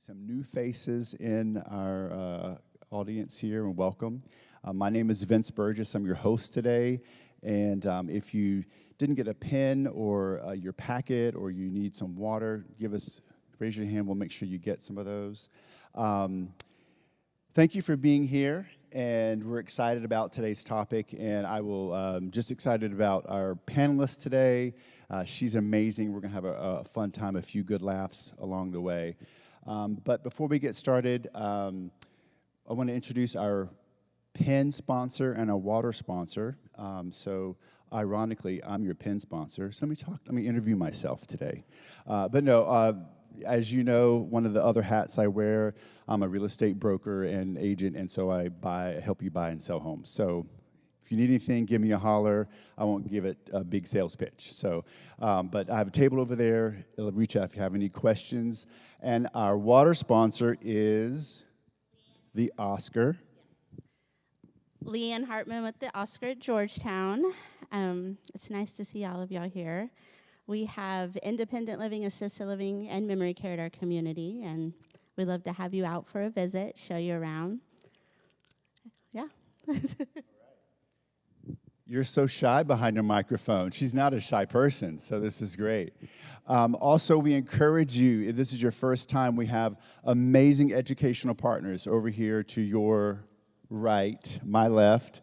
some new faces in our audience here, and welcome. My name is Vince Burgess. I'm your host today, and if you didn't get a pen or your packet, or you need some water, raise your hand. We'll make sure you get some of those. Thank you for being here, and we're excited about today's topic, and I will just excited about our panelist today. She's amazing. We're going to have a fun time, a few good laughs along the way. But before we get started, I want to introduce our pen sponsor and our water sponsor. So ironically, I'm your pen sponsor. So let me interview myself today. But no, as you know, one of the other hats I wear, I'm a real estate broker and agent, and so I help you buy and sell homes. So if you need anything, give me a holler. I won't give it a big sales pitch. So, but I have a table over there. It'll reach out if you have any questions. And our water sponsor is the Oscar. Leanne Hartman with the Oscar at Georgetown. It's nice to see all of y'all here. We have independent living, assisted living, and memory care at our community, and we'd love to have you out for a visit, show you around. Yeah. You're so shy behind your microphone. She's not a shy person, so this is great. Also, we encourage you, if this is your first time, we have amazing educational partners over here to your right, my left.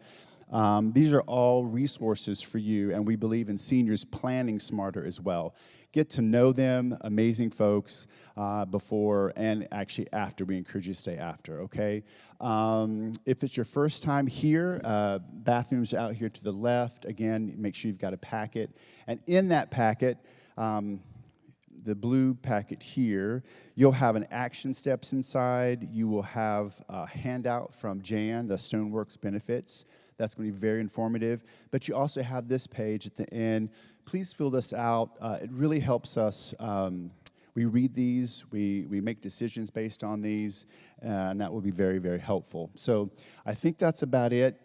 These are all resources for you, and we believe in seniors planning smarter as well. Get to know them, amazing folks, before and actually after. We encourage you to stay after, okay? If it's your first time here, bathrooms out here to the left. Again, make sure you've got a packet. And in that packet, the blue packet here, you'll have an action steps inside. You will have a handout from Jan, the Stoneworks benefits. That's going to be very informative. But you also have this page at the end. Please fill this out. It really helps us. We read these. We make decisions based on these, and that will be very, very helpful. So I think that's about it.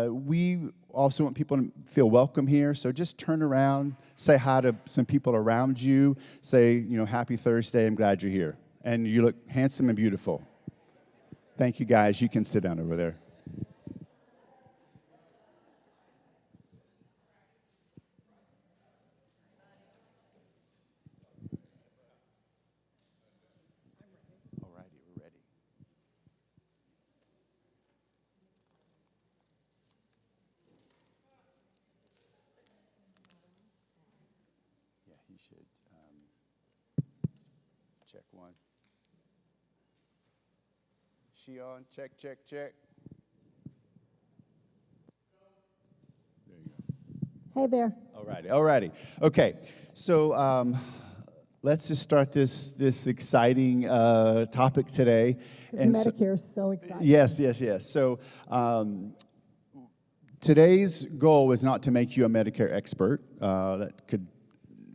We also want people to feel welcome here. So just turn around, say hi to some people around you. Say, happy Thursday. I'm glad you're here. And you look handsome and beautiful. Thank you, guys. You can sit down over there. Check one. She on? Check, check, check. There you go. Hey there. All righty. Okay, so let's just start this exciting topic today. And Medicare is so exciting. Yes. So today's goal is not to make you a Medicare expert.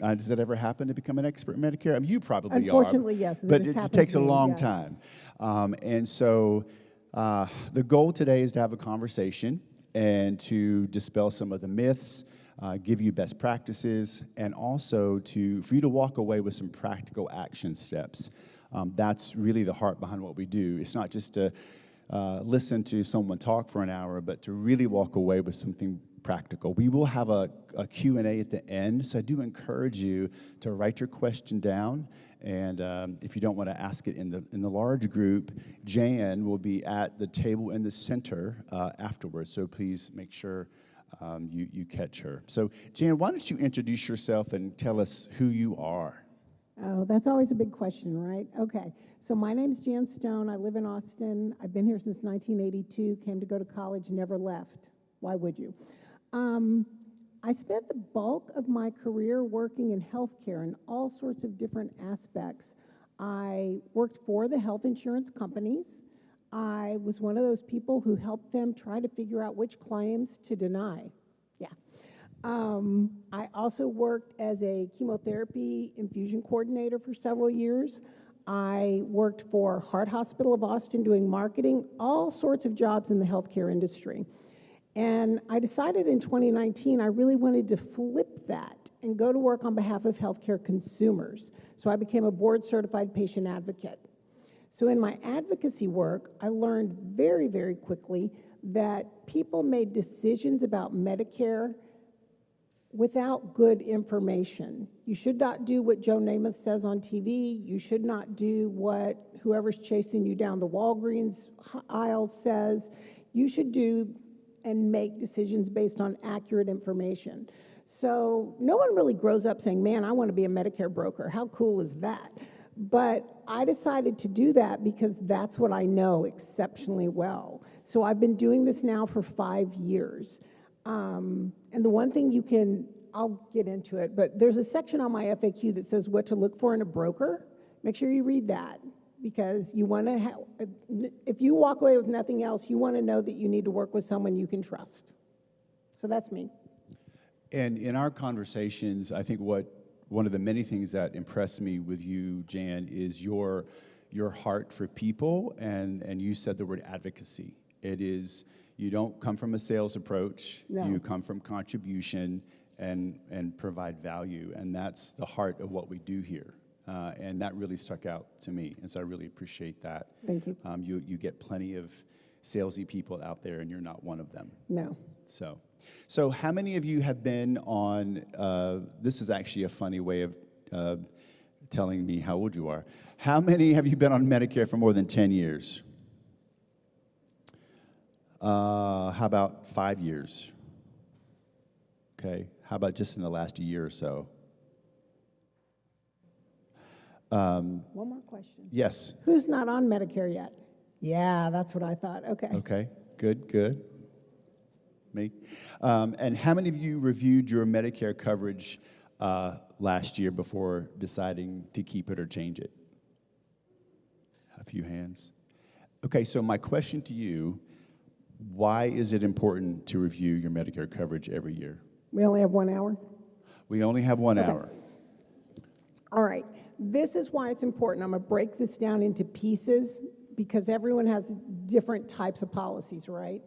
Does that ever happen to become an expert in Medicare? I mean, you probably Unfortunately, are. yes. But it takes a long time. And so the goal today is to have a conversation and to dispel some of the myths, give you best practices, and also for you to walk away with some practical action steps. That's really the heart behind what we do. It's not just to listen to someone talk for an hour, but to really walk away with something practical. We will have a Q&A at the end, so I do encourage you to write your question down, and if you don't want to ask it in the large group, Jan will be at the table in the center afterwards, so please make sure you catch her. So Jan, why don't you introduce yourself and tell us who you are? Oh, that's always a big question, right? Okay, so my name's Jan Stone. I live in Austin. I've been here since 1982, came to go to college, never left. Why would you? I spent the bulk of my career working in healthcare in all sorts of different aspects. I worked for the health insurance companies. I was one of those people who helped them try to figure out which claims to deny. Yeah. I also worked as a chemotherapy infusion coordinator for several years. I worked for Heart Hospital of Austin doing marketing, all sorts of jobs in the healthcare industry. And I decided in 2019 I really wanted to flip that and go to work on behalf of healthcare consumers. So I became a board-certified patient advocate. So in my advocacy work, I learned very, very quickly that people made decisions about Medicare without good information. You should not do what Joe Namath says on TV. You should not do what whoever's chasing you down the Walgreens aisle says. You should do and make decisions based on accurate information. So no one really grows up saying, man, I want to be a Medicare broker. How cool is that? But I decided to do that because that's what I know exceptionally well. So I've been doing this now for 5 years. And the one thing I'll get into it, but there's a section on my FAQ that says what to look for in a broker. Make sure you read that, because you want to if you walk away with nothing else, you want to know that you need to work with someone you can trust. So that's me. And in our conversations, I think one of the many things that impressed me with you, Jan, is your heart for people, and you said the word advocacy. It is, you don't come from a sales approach. No. You come from contribution and provide value, and that's the heart of what we do here. And that really stuck out to me, and so I really appreciate that. Thank you. You get plenty of salesy people out there, and you're not one of them. No. So how many of you have been on, this is actually a funny way of telling me how old you are. How many have you been on Medicare for more than 10 years? How about 5 years? Okay. How about just in the last year or so? One more question. Yes. Who's not on Medicare yet? Yeah, that's what I thought. Okay. Okay. Good. Me. And how many of you reviewed your Medicare coverage last year before deciding to keep it or change it? A few hands. Okay, so my question to you, why is it important to review your Medicare coverage every year? We only have 1 hour? We only have 1 hour. All right. This is why it's important. I'm going to break this down into pieces because everyone has different types of policies, right?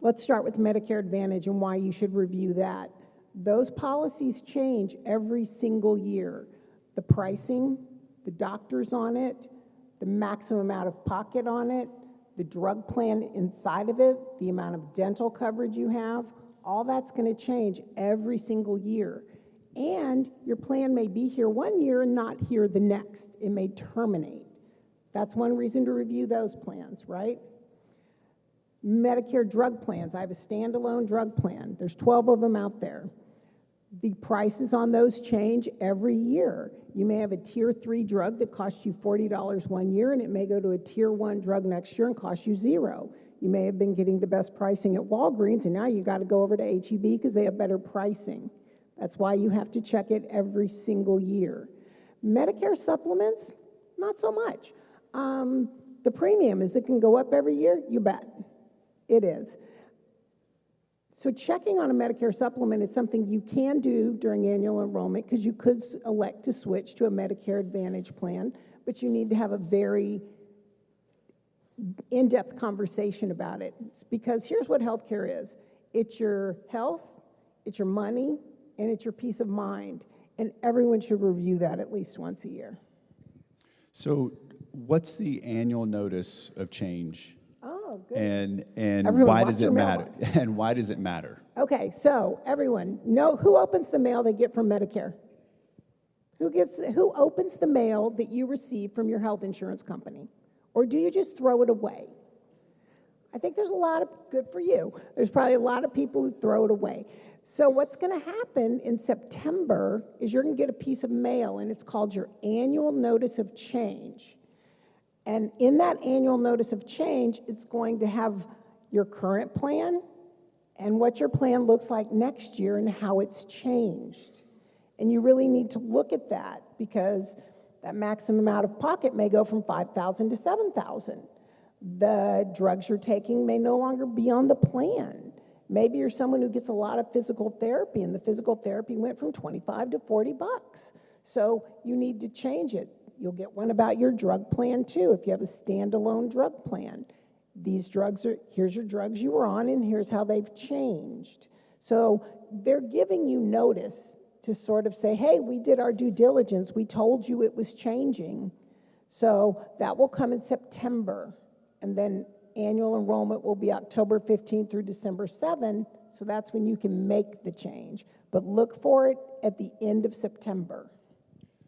Let's start with Medicare Advantage and why you should review that. Those policies change every single year. The pricing, the doctors on it, the maximum out of pocket on it, the drug plan inside of it, the amount of dental coverage you have, all that's going to change every single year. And your plan may be here 1 year and not here the next. It may terminate. That's one reason to review those plans, right? Medicare drug plans. I have a standalone drug plan. There's 12 of them out there. The prices on those change every year. You may have a tier 3 drug that costs you $40 1 year, and it may go to a tier 1 drug next year and cost you $0. You may have been getting the best pricing at Walgreens, and now you got to go over to HEB because they have better pricing. That's why you have to check it every single year. Medicare supplements, not so much. The premium, is it can go up every year? You bet. It is. So checking on a Medicare supplement is something you can do during annual enrollment because you could elect to switch to a Medicare Advantage plan, but you need to have a very in-depth conversation about it. It's because here's what healthcare is. It's your health, it's your money, and it's your peace of mind. And everyone should review that at least once a year. So what's the annual notice of change? Oh, good. And Everyone why watch does it your matter? mailbox. And why does it matter? Okay, so everyone, know who opens the mail they get from Medicare? Who opens the mail that you receive from your health insurance company? Or do you just throw it away? I think there's a lot of, good for you, there's probably a lot of people who throw it away. So what's going to happen in September is you're going to get a piece of mail, and it's called your annual notice of change. And in that annual notice of change, it's going to have your current plan and what your plan looks like next year and how it's changed. And you really need to look at that because that maximum out of pocket may go from $5,000 to $7,000. The drugs you're taking may no longer be on the plan. Maybe you're someone who gets a lot of physical therapy, and the physical therapy went from $25 to $40. So you need to change it. You'll get one about your drug plan too, if you have a standalone drug plan. These drugs here's your drugs you were on, and here's how they've changed. So they're giving you notice to sort of say, hey, we did our due diligence. We told you it was changing. So that will come in September, and then annual enrollment will be October 15th through December 7th, so that's when you can make the change. But look for it at the end of September.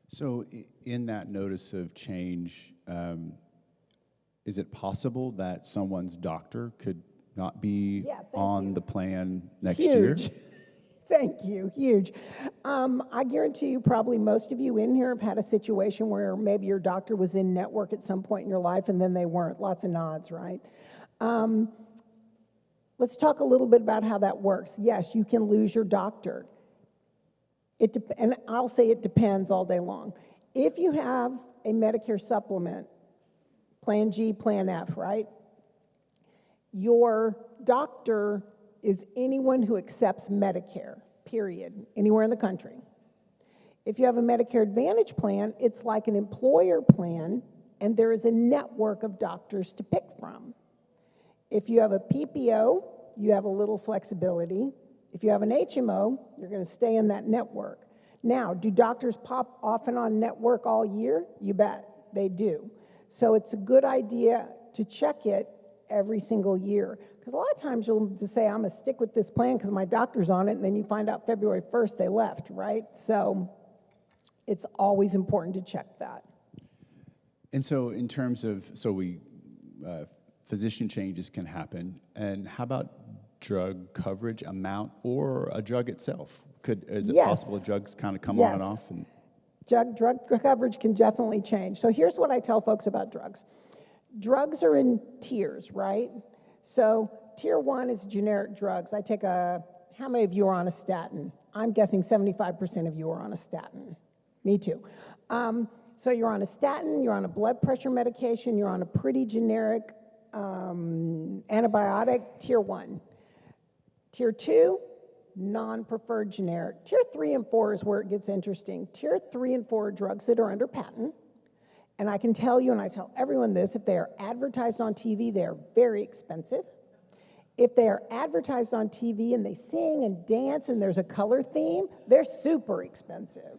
So in that notice of change, is it possible that someone's doctor could not be on the plan next year? Huge. Thank you, huge. I guarantee you probably most of you in here have had a situation where maybe your doctor was in network at some point in your life and then they weren't. Lots of nods, right? Let's talk a little bit about how that works. Yes, you can lose your doctor. And I'll say it depends all day long. If you have a Medicare supplement, Plan G, Plan F, right? Your doctor is anyone who accepts Medicare, period, anywhere in the country. If you have a Medicare Advantage plan, it's like an employer plan, and there is a network of doctors to pick from. If you have a PPO, you have a little flexibility. If you have an HMO, you're going to stay in that network. Now, do doctors pop off and on network all year? You bet, they do. So it's a good idea to check it every single year. Because a lot of times you'll just say, I'm going to stick with this plan because my doctor's on it, and then you find out February 1st they left, right? So it's always important to check that. And so in terms of, physician changes can happen, and how about drug coverage amount or a drug itself? Is it possible drugs kind of come on and off? And Drug coverage can definitely change. So here's what I tell folks about drugs. Drugs are in tiers, right? So tier 1 is generic drugs. How many of you are on a statin? I'm guessing 75% of you are on a statin. Me too. So you're on a statin, you're on a blood pressure medication, you're on a pretty generic antibiotic, tier 1. Tier 2, non-preferred generic. Tier 3 and 4 is where it gets interesting. Tier 3 and 4 are drugs that are under patent. And I can tell you, and I tell everyone this, if they are advertised on TV, they are very expensive. If they are advertised on TV and they sing and dance and there's a color theme, they're super expensive.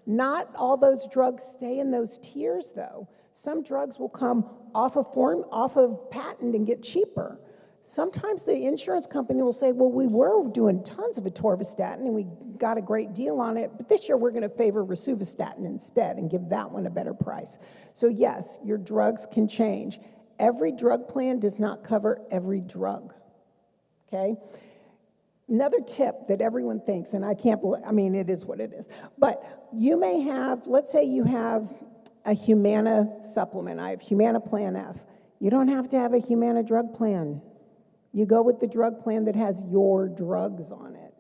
Not all those drugs stay in those tiers, though. Some drugs will come off of patent and get cheaper. Sometimes the insurance company will say, well, we were doing tons of atorvastatin and we got a great deal on it, but this year we're going to favor rosuvastatin instead and give that one a better price. So yes, your drugs can change. Every drug plan does not cover every drug, okay? Another tip that everyone thinks, and it is what it is, but you may have, let's say you have a Humana supplement. I have Humana Plan F. You don't have to have a Humana drug plan. You go with the drug plan that has your drugs on it.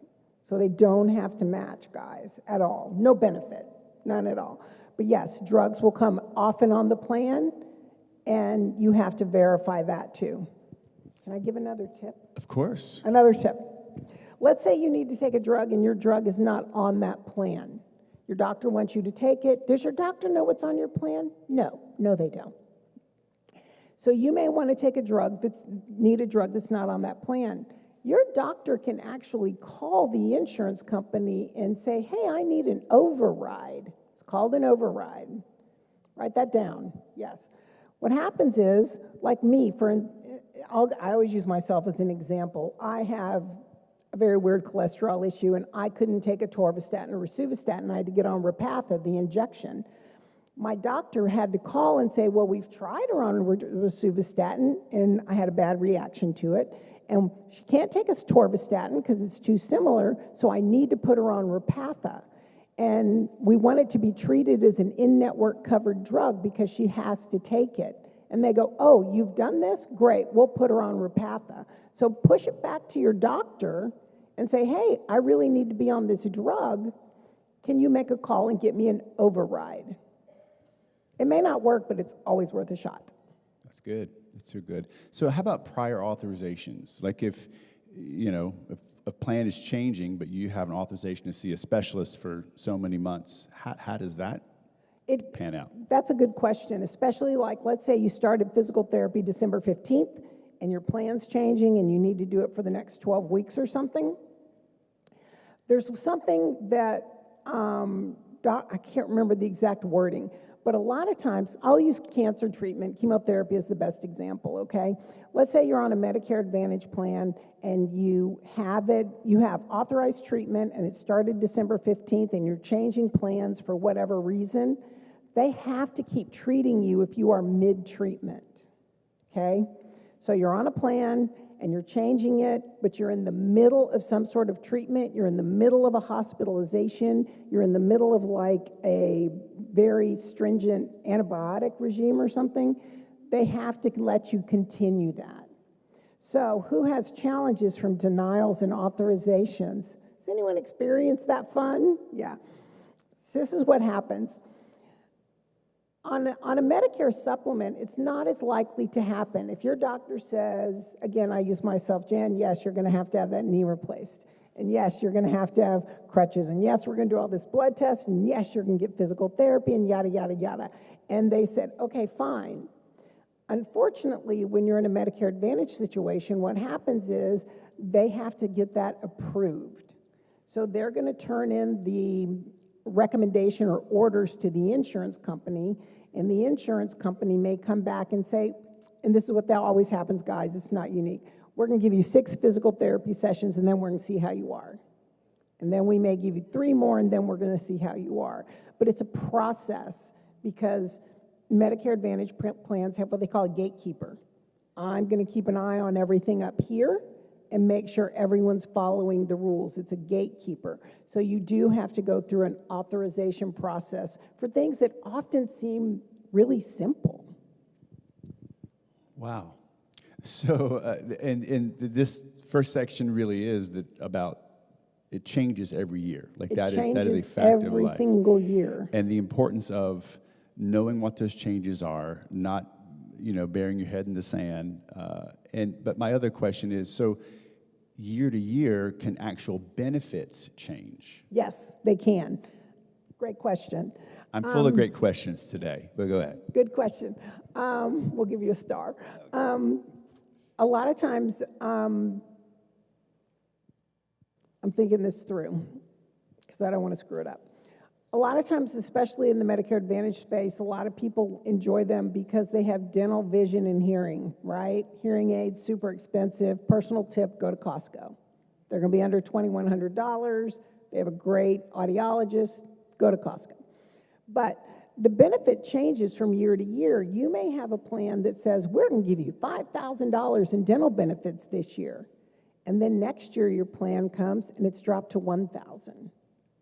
So they don't have to match, guys, at all. No benefit, none at all. But yes, drugs will come often on the plan, and you have to verify that too. Can I give another tip? of course. Another tip. Let's say you need to take a drug and your drug is not on that plan. Your doctor wants you to take it. Does your doctor know what's on your plan? No, they don't. So you may want to take a drug that's not on that plan. Your doctor can actually call the insurance company and say, hey, I need an override. It's called an override. Write that down, yes. What happens is, like me, I always use myself as an example. I have a very weird cholesterol issue, and I couldn't take atorvastatin or rosuvastatin. I had to get on Repatha, the injection. My doctor had to call and say, well, we've tried her on rosuvastatin, and I had a bad reaction to it. And she can't take atorvastatin because it's too similar, so I need to put her on Repatha. And we want it to be treated as an in-network covered drug because she has to take it. And they go, oh, you've done this? Great, we'll put her on Repatha. So push it back to your doctor and say, hey, I really need to be on this drug. Can you make a call and get me an override? It may not work, but it's always worth a shot. That's good. That's so good. So how about prior authorizations? Like if a plan is changing, but you have an authorization to see a specialist for so many months, how does that pan out? That's a good question, especially like, let's say you started physical therapy December 15th, and your plan's changing, and you need to do it for the next 12 weeks or something. There's something that, I can't remember the exact wording, But a lot of times, I'll use cancer treatment. Chemotherapy is the best example, okay? Let's say you're on a Medicare Advantage plan and you have authorized treatment and it started December 15th and you're changing plans for whatever reason. They have to keep treating you if you are mid-treatment, okay? So you're on a plan and you're changing it, but you're in the middle of some sort of treatment, you're in the middle of a hospitalization, you're in the middle of like a very stringent antibiotic regime or something, they have to let you continue that. So who has challenges from denials and authorizations? Has anyone experienced that fun? Yeah. So this is what happens. On a Medicare supplement, it's not as likely to happen. If your doctor says, again, I use myself, Jan, yes, you're going to have that knee replaced. And yes, you're going to have crutches. And yes, we're going to do all this blood tests. And yes, you're going to get physical therapy and yada, yada, yada. And they said, okay, fine. Unfortunately, when you're in a Medicare Advantage situation, what happens is they have to get that approved. So they're going to turn in the recommendation or orders to the insurance company, and the insurance company may come back and say, and this is what that always happens, guys, it's not unique, we're going to give you 6 physical therapy sessions and then we're going to see how you are. And then we may give you 3 more and then we're going to see how you are. But it's a process because Medicare Advantage plans have what they call a gatekeeper. I'm going to keep an eye on everything up here and make sure everyone's following the rules. It's a gatekeeper. So you do have to go through an authorization process for things that often seem really simple. Wow. So, and this first section really is about it changes every year. Like that is a fact of life. Every single year. And the importance of knowing what those changes are, not burying your head in the sand. But my other question is, so year to year, can actual benefits change? Yes, they can. Great question. I'm full of great questions today, but go ahead. Good question. We'll give you a star. A lot of times, I'm thinking this through because I don't want to screw it up. A lot of times, especially in the Medicare Advantage space, a lot of people enjoy them because they have dental, vision, and hearing, right? Hearing aids, super expensive. Personal tip, go to Costco. They're going to be under $2,100. They have a great audiologist. Go to Costco. But the benefit changes from year to year. You may have a plan that says, we're going to give you $5,000 in dental benefits this year. And then next year, your plan comes and it's dropped to $1,000.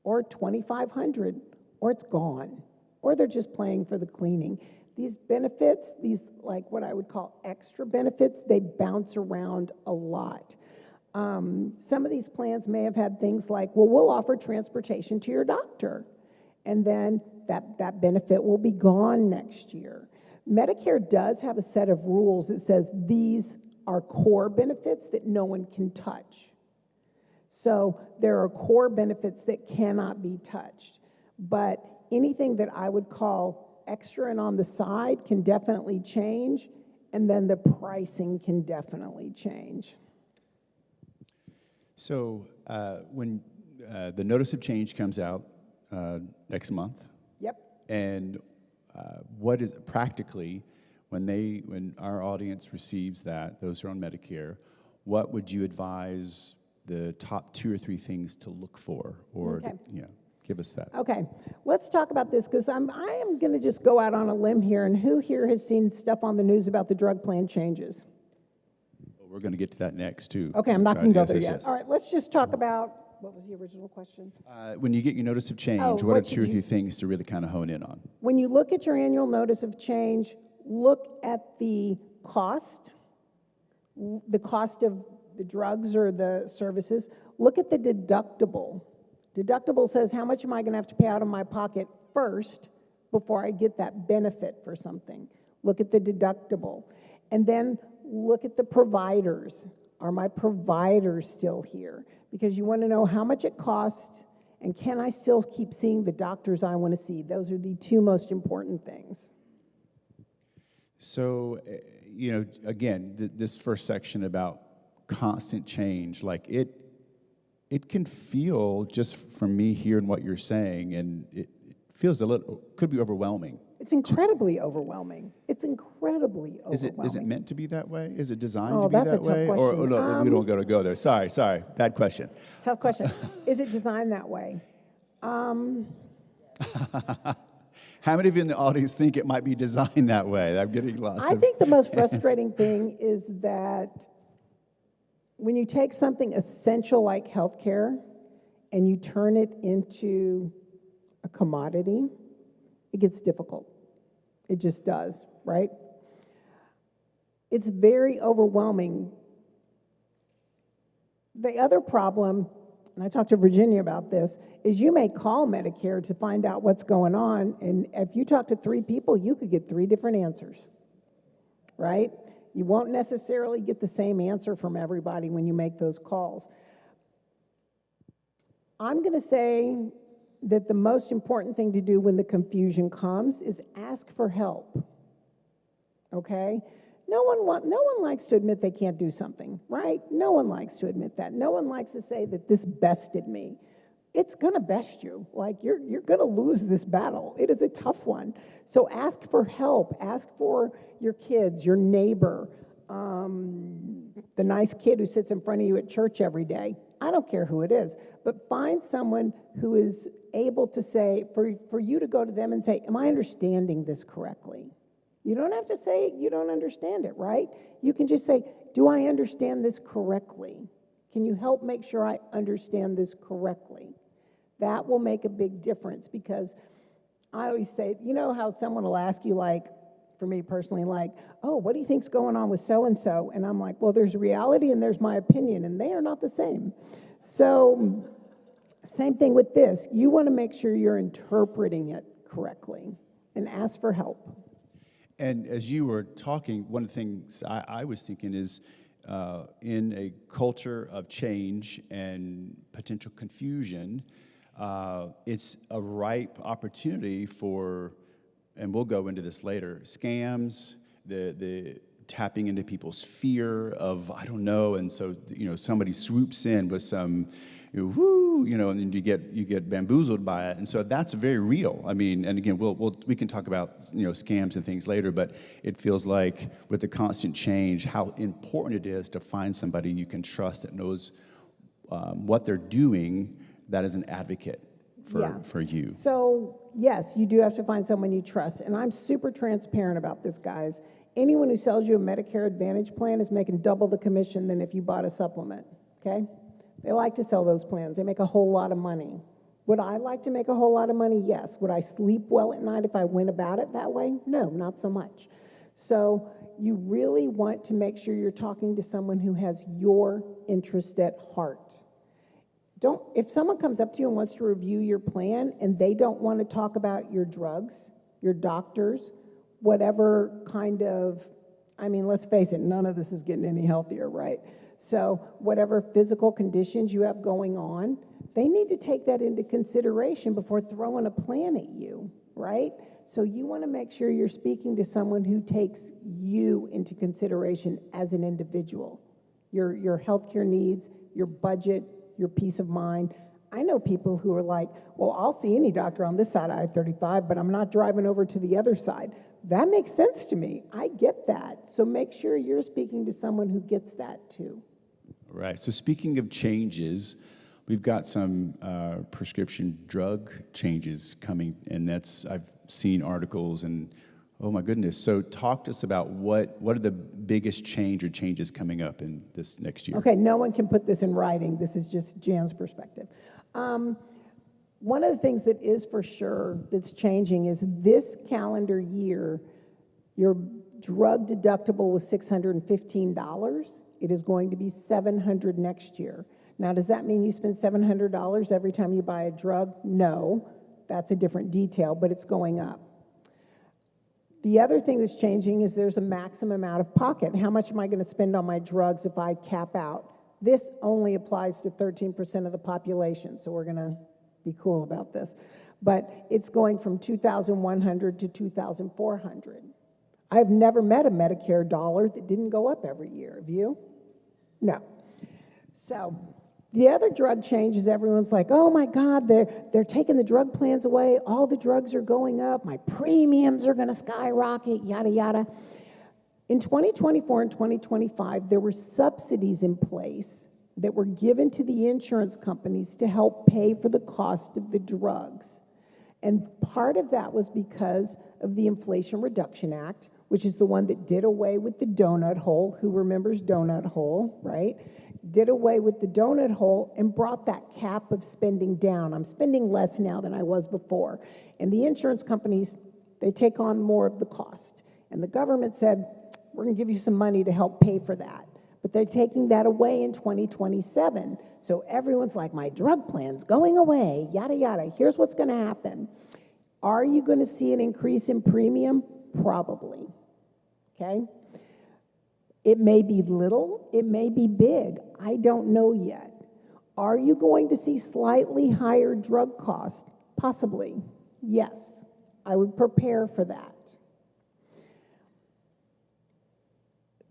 Or $2,500, or it's gone, or they're just paying for the cleaning. These benefits, these like what I would call extra benefits, they bounce around a lot. Some of these plans may have had things like, well, we'll offer transportation to your doctor, and then that benefit will be gone next year. Medicare does have a set of rules that says these are core benefits that no one can touch. So there are core benefits that cannot be touched, but anything that I would call extra and on the side can definitely change, and then the pricing can definitely change. So when the notice of change comes out next month, Yep. and what is practically when our audience receives that, those who are on Medicare, what would you advise the top 2 or 3 things to look for, or Okay. give us that. Okay, let's talk about this because I am going to just go out on a limb here. And who here has seen stuff on the news about the drug plan changes? Well, we're going to get to that next too. Okay, I'm not going to go there Yes, yet. yes. All right, let's just talk about, what was the original question? When you get your notice of change, Oh, what are what 2 or should you- 3 things to really kind of hone in on? When you look at your annual notice of change, look at the cost of the drugs or the services. Look at the deductible. Deductible says, how much am I going to have to pay out of my pocket first before I get that benefit for something? Look at the deductible. And then look at the providers. Are my providers still here? Because you want to know how much it costs and can I still keep seeing the doctors I want to see? Those are the 2 most important things. So, again, this first section about constant change, like it can feel, just from me hearing what you're saying, and it feels could be overwhelming It's incredibly overwhelming. It's incredibly overwhelming. Is it meant to be that way? Is it designed Oh, to be that's a that tough way? question. Or no, we don't go there. Sorry, bad question. Tough question. Is it designed that way? How many of you in the audience think it might be designed that way? I'm getting lots I of think the most frustrating thing is that when you take something essential like healthcare and you turn it into a commodity, it gets difficult. It just does, right? It's very overwhelming. The other problem, and I talked to Virginia about this, is you may call Medicare to find out what's going on, and if you talk to 3 people, you could get 3 different answers, right? You won't necessarily get the same answer from everybody when you make those calls. I'm going to say that the most important thing to do when the confusion comes is ask for help, okay? No one likes to admit they can't do something, right? No one likes to admit that. No one likes to say that this bested me. It's gonna best you. Like, you're gonna lose this battle. It is a tough one. So ask for help. Ask for your kids, your neighbor, the nice kid who sits in front of you at church every day. I don't care who it is, but find someone who is able to say, for you to go to them and say, am I understanding this correctly? You don't have to say you don't understand it, right? You can just say, do I understand this correctly? Can you help make sure I understand this correctly? That will make a big difference, because I always say, you know how someone will ask you, like, for me personally, like, oh, what do you think's going on with so-and-so? And I'm like, well, there's reality and there's my opinion, and they are not the same. So same thing with this. You want to make sure you're interpreting it correctly and ask for help. And as you were talking, one of the things I was thinking is, in a culture of change and potential confusion, it's a ripe opportunity for, and we'll go into this later, scams, the tapping into people's fear of, I don't know, and so, somebody swoops in with some, woo, and then you get bamboozled by it, and so that's very real. I mean, and again, we can talk about scams and things later, but it feels like with the constant change, how important it is to find somebody you can trust that knows what they're doing, that is an advocate for you. So yes, you do have to find someone you trust, and I'm super transparent about this, guys. Anyone who sells you a Medicare Advantage plan is making double the commission than if you bought a supplement, okay? They like to sell those plans. They make a whole lot of money. Would I like to make a whole lot of money? Yes. Would I sleep well at night if I went about it that way? No, not so much. So you really want to make sure you're talking to someone who has your interest at heart. If someone comes up to you and wants to review your plan and they don't want to talk about your drugs, your doctors, whatever kind of, let's face it, none of this is getting any healthier, right? So whatever physical conditions you have going on, they need to take that into consideration before throwing a plan at you, right? So you want to make sure you're speaking to someone who takes you into consideration as an individual, your healthcare needs, your budget, your peace of mind. I know people who are like, well, I'll see any doctor on this side of I-35, but I'm not driving over to the other side. That makes sense to me. I get that. So make sure you're speaking to someone who gets that too. Right. So speaking of changes, we've got some prescription drug changes coming, and I've seen articles, and oh my goodness. So talk to us about what are the biggest changes coming up in this next year? Okay, no one can put this in writing. This is just Jan's perspective. One of the things that is for sure that's changing is this calendar year, your drug deductible was $615. It is going to be $700 next year. Now, does that mean you spend $700 every time you buy a drug? No, that's a different detail, but it's going up. The other thing that's changing is there's a maximum out of pocket. How much am I going to spend on my drugs if I cap out? This only applies to 13% of the population, so we're going to be cool about this. But it's going from $2,100 to $2,400. I've never met a Medicare dollar that didn't go up every year. Have you? No. So The other drug change is everyone's like, oh my God, they're taking the drug plans away. All the drugs are going up. My premiums are going to skyrocket, yada, yada. In 2024 and 2025, there were subsidies in place that were given to the insurance companies to help pay for the cost of the drugs. And part of that was because of the Inflation Reduction Act, which is the one that did away with the donut hole. Who remembers donut hole, right? Did away with the donut hole and brought that cap of spending down. I'm spending less now than I was before. And the insurance companies, they take on more of the cost. And the government said, we're going to give you some money to help pay for that. But they're taking that away in 2027. So everyone's like, my drug plan's going away, yada, yada. Here's what's going to happen. Are you going to see an increase in premium? Probably, okay? It may be little, it may be big. I don't know yet. Are you going to see slightly higher drug costs? Possibly, yes. I would prepare for that.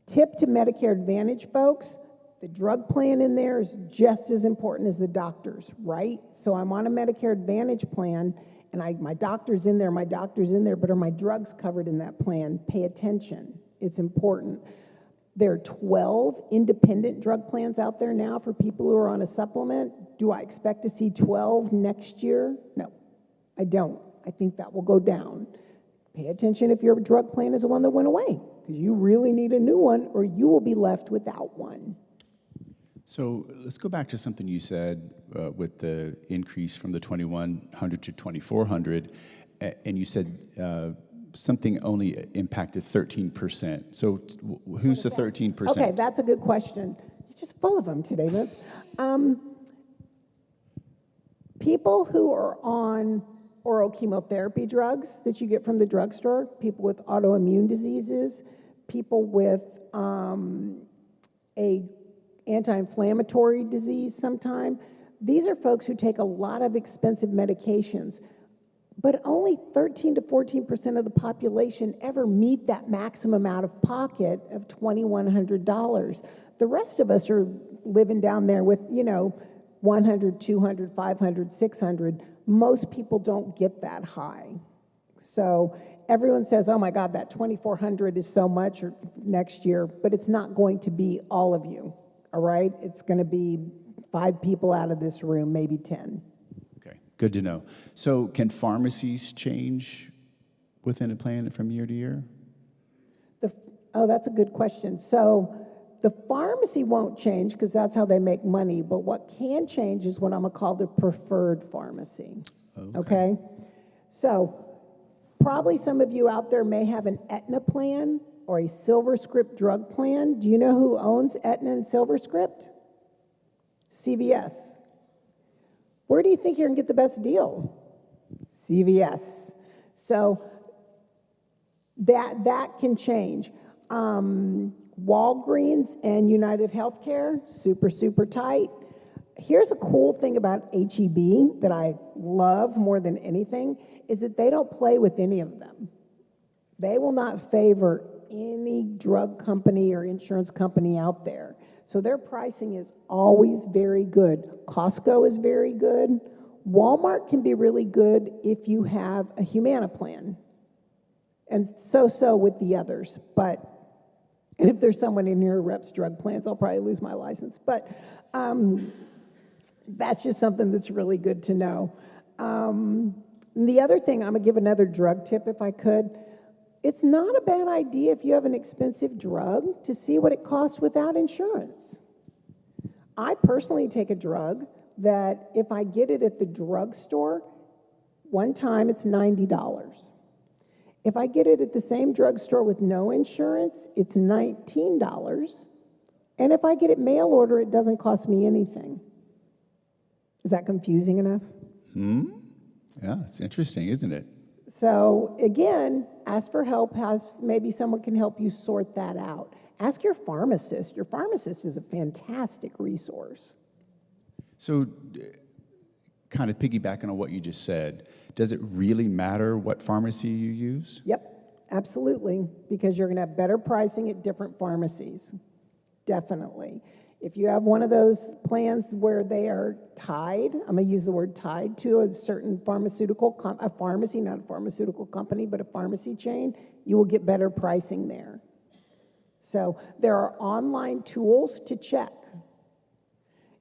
Tip to Medicare Advantage folks, the drug plan in there is just as important as the doctor's, right? So I'm on a Medicare Advantage plan, and my doctor's in there, but are my drugs covered in that plan? Pay attention. It's important. There are 12 independent drug plans out there now for people who are on a supplement. Do I expect to see 12 next year? No, I don't. I think that will go down. Pay attention if your drug plan is the one that went away, because you really need a new one or you will be left without one. So let's go back to something you said with the increase from the 2,100 to 2,400, and you said something only impacted 13%. So who's the 13%? Okay, that's a good question. You're just full of them today, Vince. People who are on oral chemotherapy drugs that you get from the drugstore, people with autoimmune diseases, people with a anti-inflammatory disease sometime. These are folks who take a lot of expensive medications, but only 13 to 14% of the population ever meet that maximum out of pocket of $2,100. The rest of us are living down there with, 100, 200, 500, 600. Most people don't get that high. So everyone says, oh my God, that 2,400 is so much or next year, but it's not going to be all of you, all right? It's going to be 5 people out of this room, maybe 10. Okay, good to know. So can pharmacies change within a plan from year to year? Oh, that's a good question. So the pharmacy won't change because that's how they make money, but what can change is what I'm going to call the preferred pharmacy. Okay? So probably some of you out there may have an Aetna plan or a SilverScript drug plan. Do you know who owns Aetna and SilverScript? CVS. Where do you think you're going to get the best deal? CVS. So that can change. Walgreens and United Healthcare, super, super tight. Here's a cool thing about HEB that I love more than anything, is that they don't play with any of them. They will not favor any drug company or insurance company out there. So their pricing is always very good. Costco is very good. Walmart can be really good if you have a Humana plan. And so with the others. And if there's someone in here who reps drug plans, I'll probably lose my license. But that's just something that's really good to know. The other thing, I'm going to give another drug tip if I could. It's not a bad idea if you have an expensive drug to see what it costs without insurance. I personally take a drug that if I get it at the drugstore, one time it's $90. If I get it at the same drugstore with no insurance, it's $19. And if I get it mail order, it doesn't cost me anything. Is that confusing enough? Yeah, it's interesting, isn't it? So again, ask for help. Maybe someone can help you sort that out. Ask your pharmacist. Your pharmacist is a fantastic resource. So kind of piggybacking on what you just said, does it really matter what pharmacy you use? Yep, absolutely, because you're going to have better pricing at different pharmacies. Definitely. If you have one of those plans where they are tied, I'm going to use the word tied to a certain a pharmacy, not a pharmaceutical company, but a pharmacy chain, you will get better pricing there. So there are online tools to check.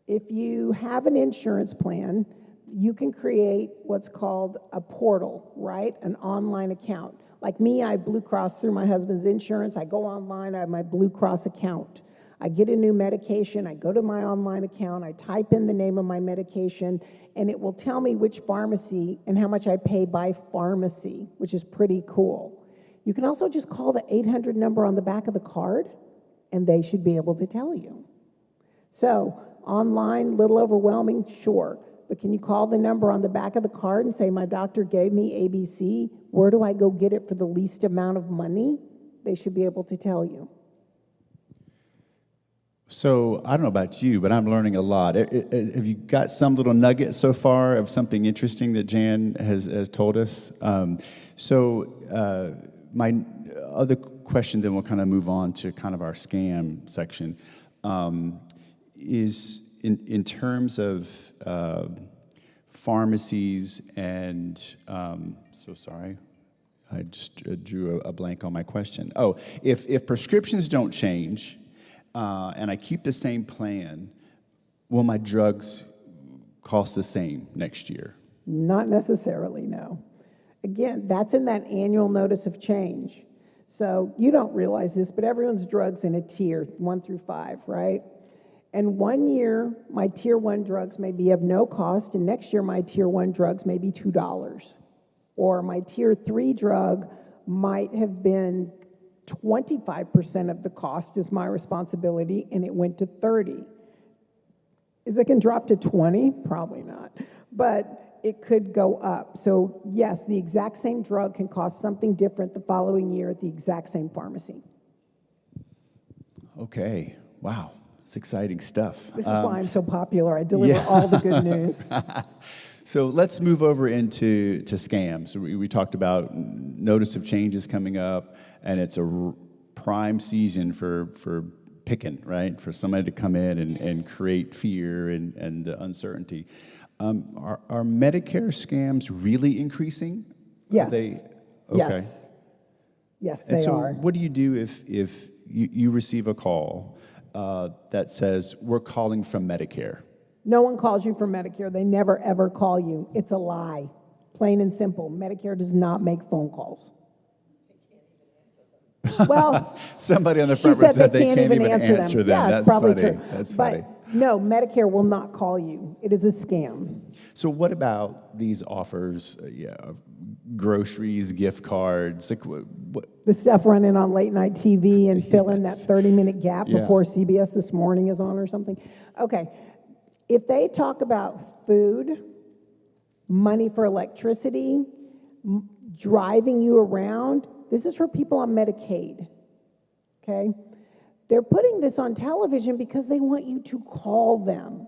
If you have an insurance plan, you can create what's called a portal, right? An online account. Like me, I Blue Cross through my husband's insurance. I go online, I have my Blue Cross account. I get a new medication, I go to my online account, I type in the name of my medication, and it will tell me which pharmacy and how much I pay by pharmacy, which is pretty cool. You can also just call the 800 number on the back of the card, and they should be able to tell you. So, online, little overwhelming, sure. But can you call the number on the back of the card and say, my doctor gave me ABC, where do I go get it for the least amount of money? They should be able to tell you. So I don't know about you, but I'm learning a lot. Have you got some little nugget so far of something interesting that Jan has told us? My other question, then we'll kind of move on to kind of our scam section, is in terms of pharmacies and, so sorry, I just drew a blank on my question. Oh, if prescriptions don't change, and I keep the same plan, will my drugs cost the same next year? Not necessarily, no. Again, that's in that annual notice of change. So you don't realize this, but everyone's drugs in a tier, 1 through 5, right? And 1 year, my tier 1 drugs may be of no cost, and next year my tier 1 drugs may be $2. Or my tier 3 drug might have been 25% of the cost is my responsibility, and it went to 30. Is it going to drop to 20? Probably not. But it could go up. So yes, the exact same drug can cost something different the following year at the exact same pharmacy. Okay. Wow. It's exciting stuff. This is why I'm so popular. I deliver all the good news. So let's move over into scams. We talked about notice of changes coming up, and it's a prime season for picking, right? For somebody to come in and create fear and uncertainty. Are Medicare scams really increasing? Yes. Are they? Okay. Yes, and they so are. what do you do if you receive a call that says, we're calling from Medicare? No one calls you from Medicare. They never, ever call you. It's a lie. Plain and simple. Medicare does not make phone calls. Well, somebody on the front row said they can't even answer them. Yeah, That's it's probably funny. true. That's but funny. No, Medicare will not call you. It is a scam. So what about these offers? Groceries, gift cards, like what? The stuff running on late night TV and fill in that 30-minute gap Yeah. before CBS This Morning is on or something. Okay, if they talk about food, money for electricity, driving you around, this is for people on Medicaid, okay? They're putting this on television because they want you to call them,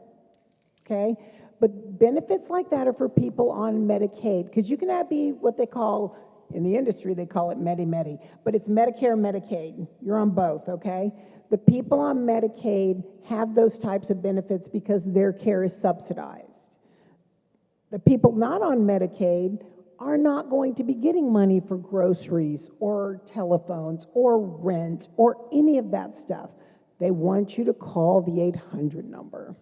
okay? But benefits like that are for people on Medicaid, because you can be what they call, in the industry, they call it Medi-Medi, but it's Medicare, Medicaid. You're on both, okay? The people on Medicaid have those types of benefits because their care is subsidized. The people not on Medicaid are not going to be getting money for groceries or telephones or rent or any of that stuff. They want you to call the 800 number.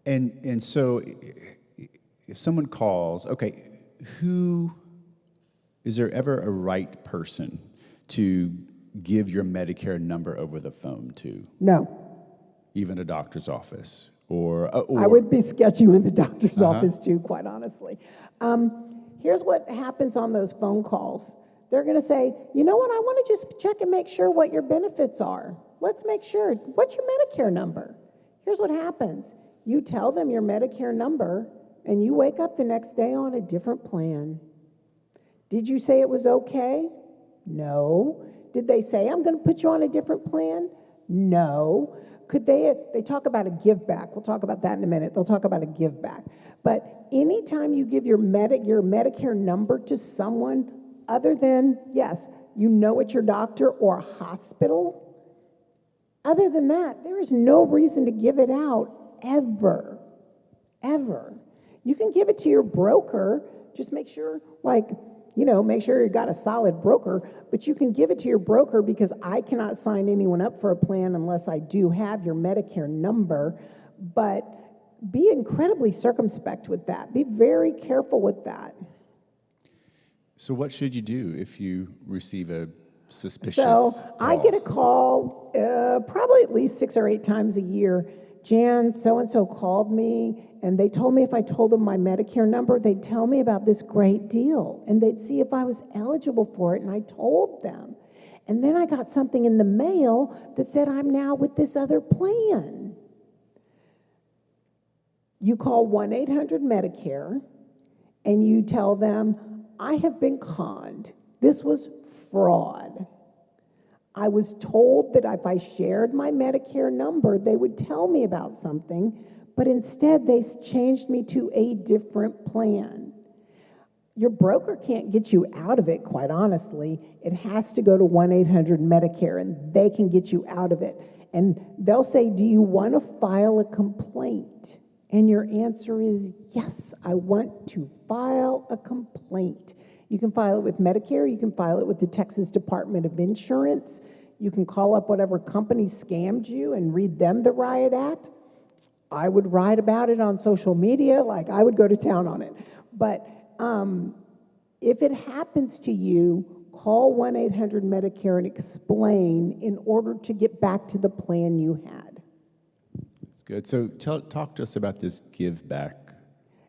And so if someone calls, okay, is there ever a right person to give your Medicare number over the phone to? No. Even a doctor's office? Or I would be sketchy with the doctor's office too, quite honestly. Here's what happens on those phone calls. They're going to say, you know what, I want to just check and make sure what your benefits are. Let's make sure. What's your Medicare number? Here's what happens. You tell them your Medicare number, and you wake up the next day on a different plan. Did you say it was okay? No. Did they say, I'm going to put you on a different plan? No. Could they talk about a give back. We'll talk about that in a minute. They'll talk about a give back. But anytime you give your Medicare number to someone other than, yes, you know it's your doctor or a hospital, Other than that, there is no reason to give it out ever, ever. You can give it to your broker, just make sure, make sure you got a solid broker, but you can give it to your broker because I cannot sign anyone up for a plan unless I do have your Medicare number. But be incredibly circumspect with that. Be very careful with that. So what should you do if you receive a suspicious So call? I get a call probably at least 6 or 8 times a year. Jan, so-and-so called me, and they told me if I told them my Medicare number, they'd tell me about this great deal, and they'd see if I was eligible for it, and I told them. And then I got something in the mail that said I'm now with this other plan. You call 1-800-Medicare, and you tell them, I have been conned. This was fraud. I was told that if I shared my Medicare number, they would tell me about something, but instead they changed me to a different plan. Your broker can't get you out of it, quite honestly. It has to go to 1-800-Medicare, and they can get you out of it. And they'll say, do you want to file a complaint? And your answer is, yes, I want to file a complaint. You can file it with Medicare. You can file it with the Texas Department of Insurance. You can call up whatever company scammed you and read them the riot act. I would write about it on social media, I would go to town on it. But if it happens to you, call 1-800-Medicare and explain in order to get back to the plan you had. That's good. So talk to us about this give back.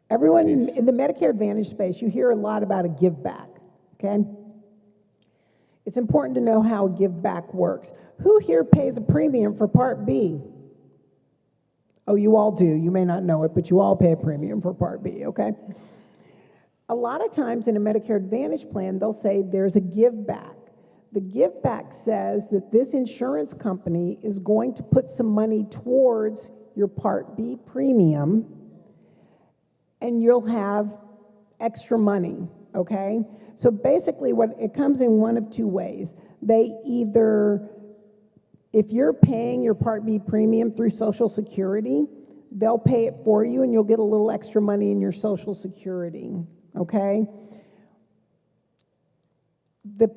Everyone in the Medicare Advantage space, you hear a lot about a give back, okay? It's important to know how a give back works. Who here pays a premium for Part B? Oh, you all do. You may not know it, but you all pay a premium for Part B, okay? A lot of times in a Medicare Advantage plan, they'll say there's a give back. The give back says that this insurance company is going to put some money towards your Part B premium, and you'll have extra money, okay? So basically it comes in one of two ways. They either, if you're paying your Part B premium through Social Security, they'll pay it for you and you'll get a little extra money in your Social Security, okay? The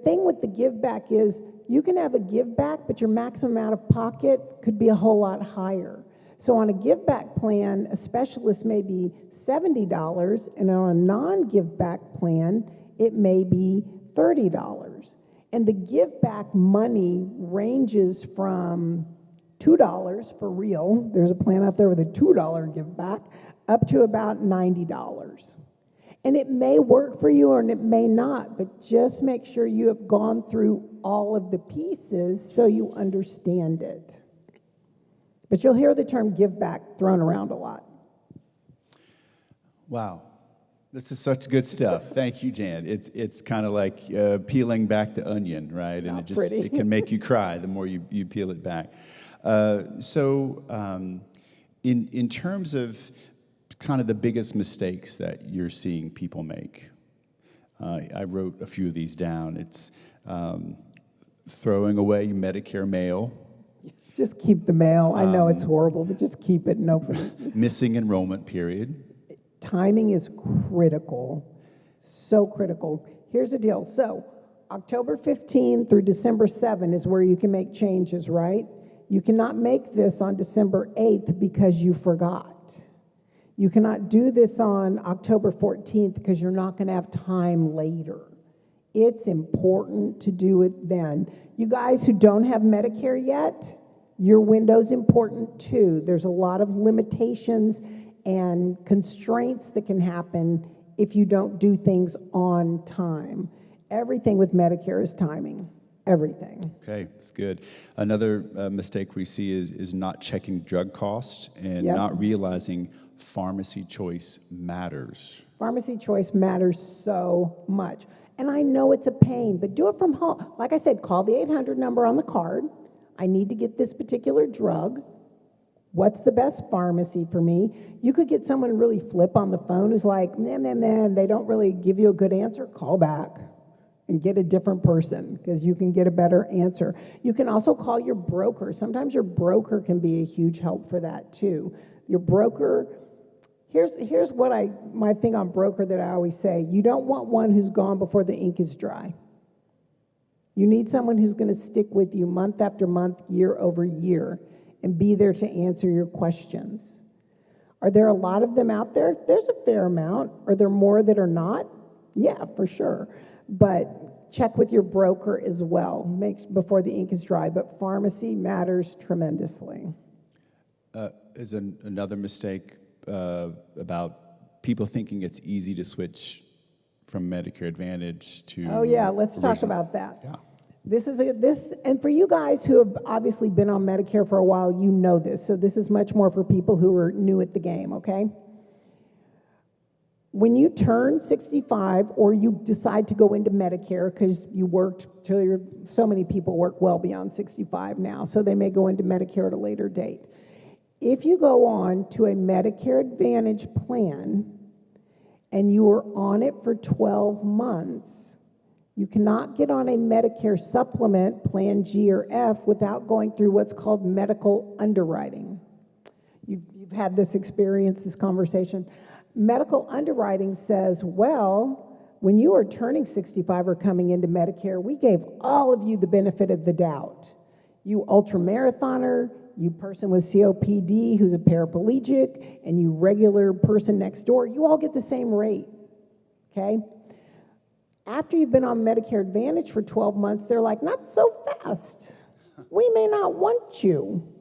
thing with the give back is you can have a give back, but your maximum out of pocket could be a whole lot higher. So on a give back plan, a specialist may be $70, and on a non-give back plan, it may be $30. And the give back money ranges from $2 for real, there's a plan out there with a $2 give back, up to about $90. And it may work for you or it may not, but just make sure you have gone through all of the pieces so you understand it. But you'll hear the term give back thrown around a lot. Wow. This is such good stuff. Thank you, Jan. It's kind of like peeling back the onion, right? And it can make you cry the more you peel it back. In terms of kind of the biggest mistakes that you're seeing people make, I wrote a few of these down. It's throwing away Medicare mail. Just keep the mail. I know it's horrible, but just keep it and open it. Missing enrollment period. Timing is critical, so critical. Here's the deal. So October 15 through December 7 is where you can make changes, right? You cannot make this on December 8th because you forgot. You cannot do this on October 14th because you're not going to have time later. It's important to do it then. You guys who don't have Medicare yet, your window's important too. There's a lot of limitations and constraints that can happen if you don't do things on time. Everything with Medicare is timing. Everything. Okay, that's good. Another mistake we see is not checking drug costs and not realizing pharmacy choice matters. Pharmacy choice matters so much. And I know it's a pain, but do it from home. Like I said, call the 800 number on the card. I need to get this particular drug. What's the best pharmacy for me? You could get someone really flip on the phone who's like, man, they don't really give you a good answer. Call back. and get a different person because you can get a better answer. You can also call your broker. Sometimes your broker can be a huge help for that too. Your broker, here's what my thing on broker that I always say. You don't want one who's gone before the ink is dry. You need someone who's going to stick with you month after month, year over year, and be there to answer your questions. Are there a lot of them out there? There's a fair amount. Are there more that are not? Yeah, for sure. But check with your broker as well, before the ink is dry. But pharmacy matters tremendously. Is another mistake about people thinking it's easy to switch from Medicare Advantage to... Oh yeah, let's talk about that. Yeah. And for you guys who have obviously been on Medicare for a while, you know this. So this is much more for people who are new at the game, okay? When you turn 65 or you decide to go into Medicare because you worked till so many people work well beyond 65 now, so they may go into Medicare at a later date. If you go on to a Medicare Advantage plan and you are on it for 12 months, you cannot get on a Medicare supplement, Plan G or F, without going through what's called medical underwriting. You've had this experience, this conversation. Medical underwriting says, well, when you are turning 65 or coming into Medicare, we gave all of you the benefit of the doubt. You ultramarathoner, you person with COPD who's a paraplegic, and you regular person next door, you all get the same rate, okay? After you've been on Medicare Advantage for 12 months, they're like, not so fast. We may not want you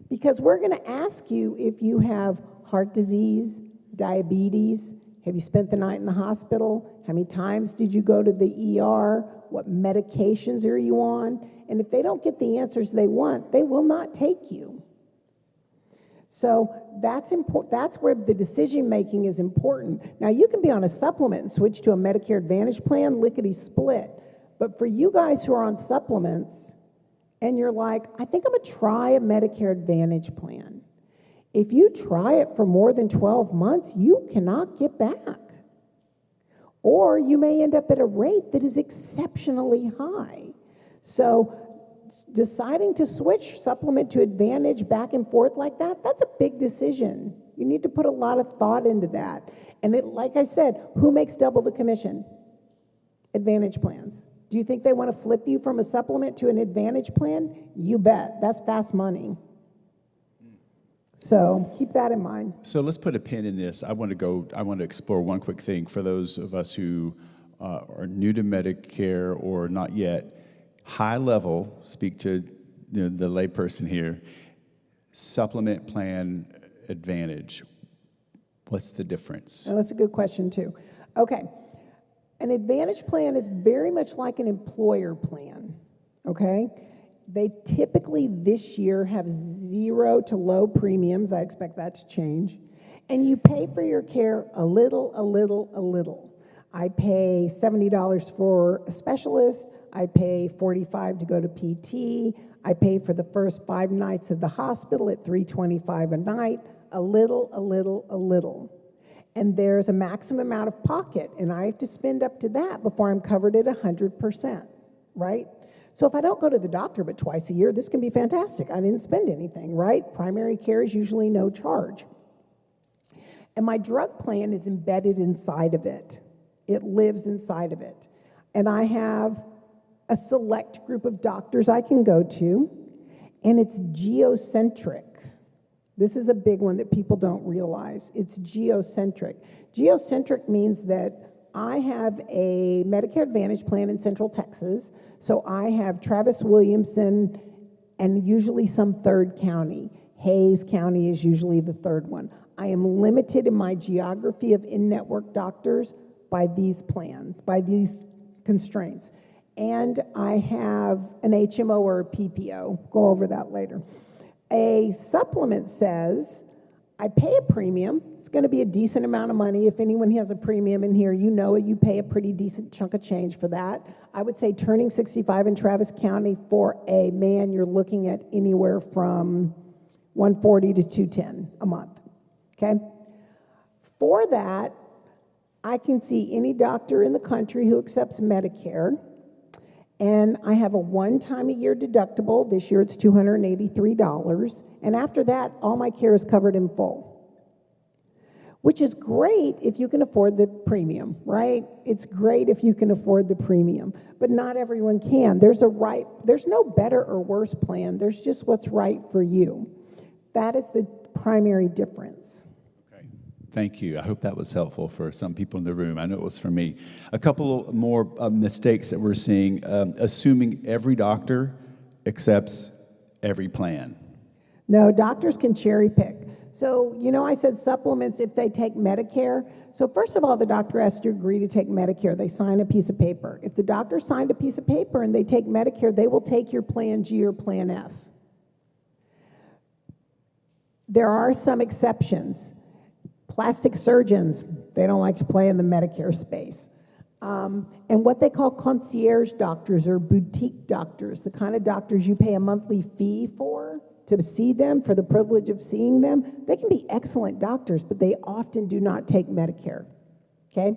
because we're going to ask you if you have heart disease, diabetes, have you spent the night in the hospital, how many times did you go to the ER, what medications are you on, and if they don't get the answers they want, they will not take you. So that's important. That's where the decision making is important. Now you can be on a supplement and switch to a Medicare Advantage plan, lickety split. But for you guys who are on supplements and you're like, I think I'm gonna try a Medicare Advantage plan. If you try it for more than 12 months, you cannot get back. Or you may end up at a rate that is exceptionally high. So deciding to switch supplement to Advantage back and forth like that, that's a big decision. You need to put a lot of thought into that. And like I said, who makes double the commission? Advantage plans. Do you think they want to flip you from a supplement to an Advantage plan? You bet. That's fast money. So keep that in mind. So let's put a pin in this. I want to explore one quick thing for those of us who are new to Medicare or not yet. High level, speak to the layperson here, supplement plan Advantage. What's the difference? Oh, that's a good question too. Okay, an Advantage plan is very much like an employer plan, okay? They typically this year have 0 to low premiums. I expect that to change. And you pay for your care a little. I pay $70 for a specialist. I pay $45 to go to PT. I pay for the first 5 nights of the hospital at $325 a night, a little. And there's a maximum out of pocket, and I have to spend up to that before I'm covered at 100%, right? So if I don't go to the doctor but twice a year, this can be fantastic. I didn't spend anything, right? Primary care is usually no charge. And my drug plan is embedded inside of it. It lives inside of it. And I have a select group of doctors I can go to, and it's geocentric. This is a big one that people don't realize. It's geocentric. Geocentric means that I have a Medicare Advantage plan in Central Texas, so I have Travis Williamson and usually some third county. Hayes County is usually the third one. I am limited in my geography of in-network doctors by these plans, by these constraints. And I have an HMO or a PPO. Go over that later. A supplement says, I pay a premium. It's going to be a decent amount of money. If anyone has a premium in here, you know it. You pay a pretty decent chunk of change for that. I would say turning 65 in Travis County for a man, you're looking at anywhere from $140 to $210 a month, okay? For that, I can see any doctor in the country who accepts Medicare, And I have a one-time-a-year deductible. This year it's $283. And after that, all my care is covered in full, which is great if you can afford the premium, right? It's great if you can afford the premium, but not everyone can. There's no better or worse plan. There's just what's right for you. That is the primary difference. Okay, thank you. I hope that was helpful for some people in the room. I know it was for me. A couple more mistakes that we're seeing, assuming every doctor accepts every plan. No, doctors can cherry pick. So, I said supplements if they take Medicare. So first of all, the doctor has to agree to take Medicare. They sign a piece of paper. If the doctor signed a piece of paper and they take Medicare, they will take your Plan G or Plan F. There are some exceptions. Plastic surgeons, they don't like to play in the Medicare space. And what they call concierge doctors or boutique doctors, the kind of doctors you pay a monthly fee for to see them, for the privilege of seeing them, they can be excellent doctors, but they often do not take Medicare, okay?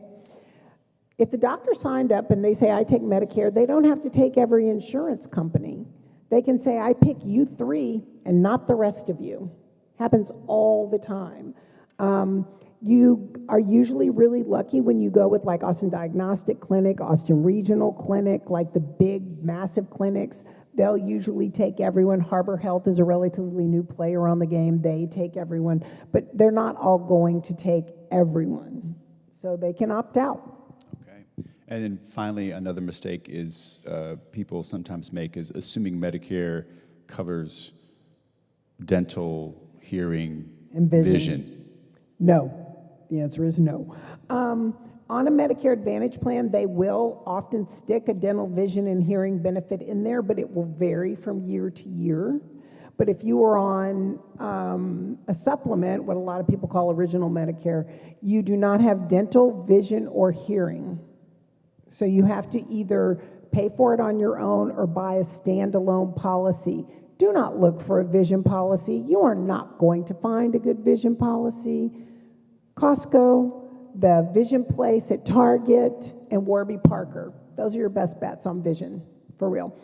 If the doctor signed up and they say, I take Medicare, they don't have to take every insurance company. They can say, I pick you three and not the rest of you. Happens all the time. You are usually really lucky when you go with like Austin Diagnostic Clinic, Austin Regional Clinic, like the big, massive clinics. They'll usually take everyone. Harbor Health is a relatively new player on the game. They take everyone, but they're not all going to take everyone. So they can opt out. Okay. And then finally, another mistake is people sometimes make is assuming Medicare covers dental, hearing, And vision. No. The answer is no. On a Medicare Advantage plan, they will often stick a dental, vision, and hearing benefit in there, but it will vary from year to year. But if you are on a supplement, what a lot of people call original Medicare, you do not have dental, vision, or hearing. So you have to either pay for it on your own or buy a standalone policy. Do not look for a vision policy. You are not going to find a good vision policy. Costco, the Vision Place at Target, and Warby Parker. Those are your best bets on vision, for real.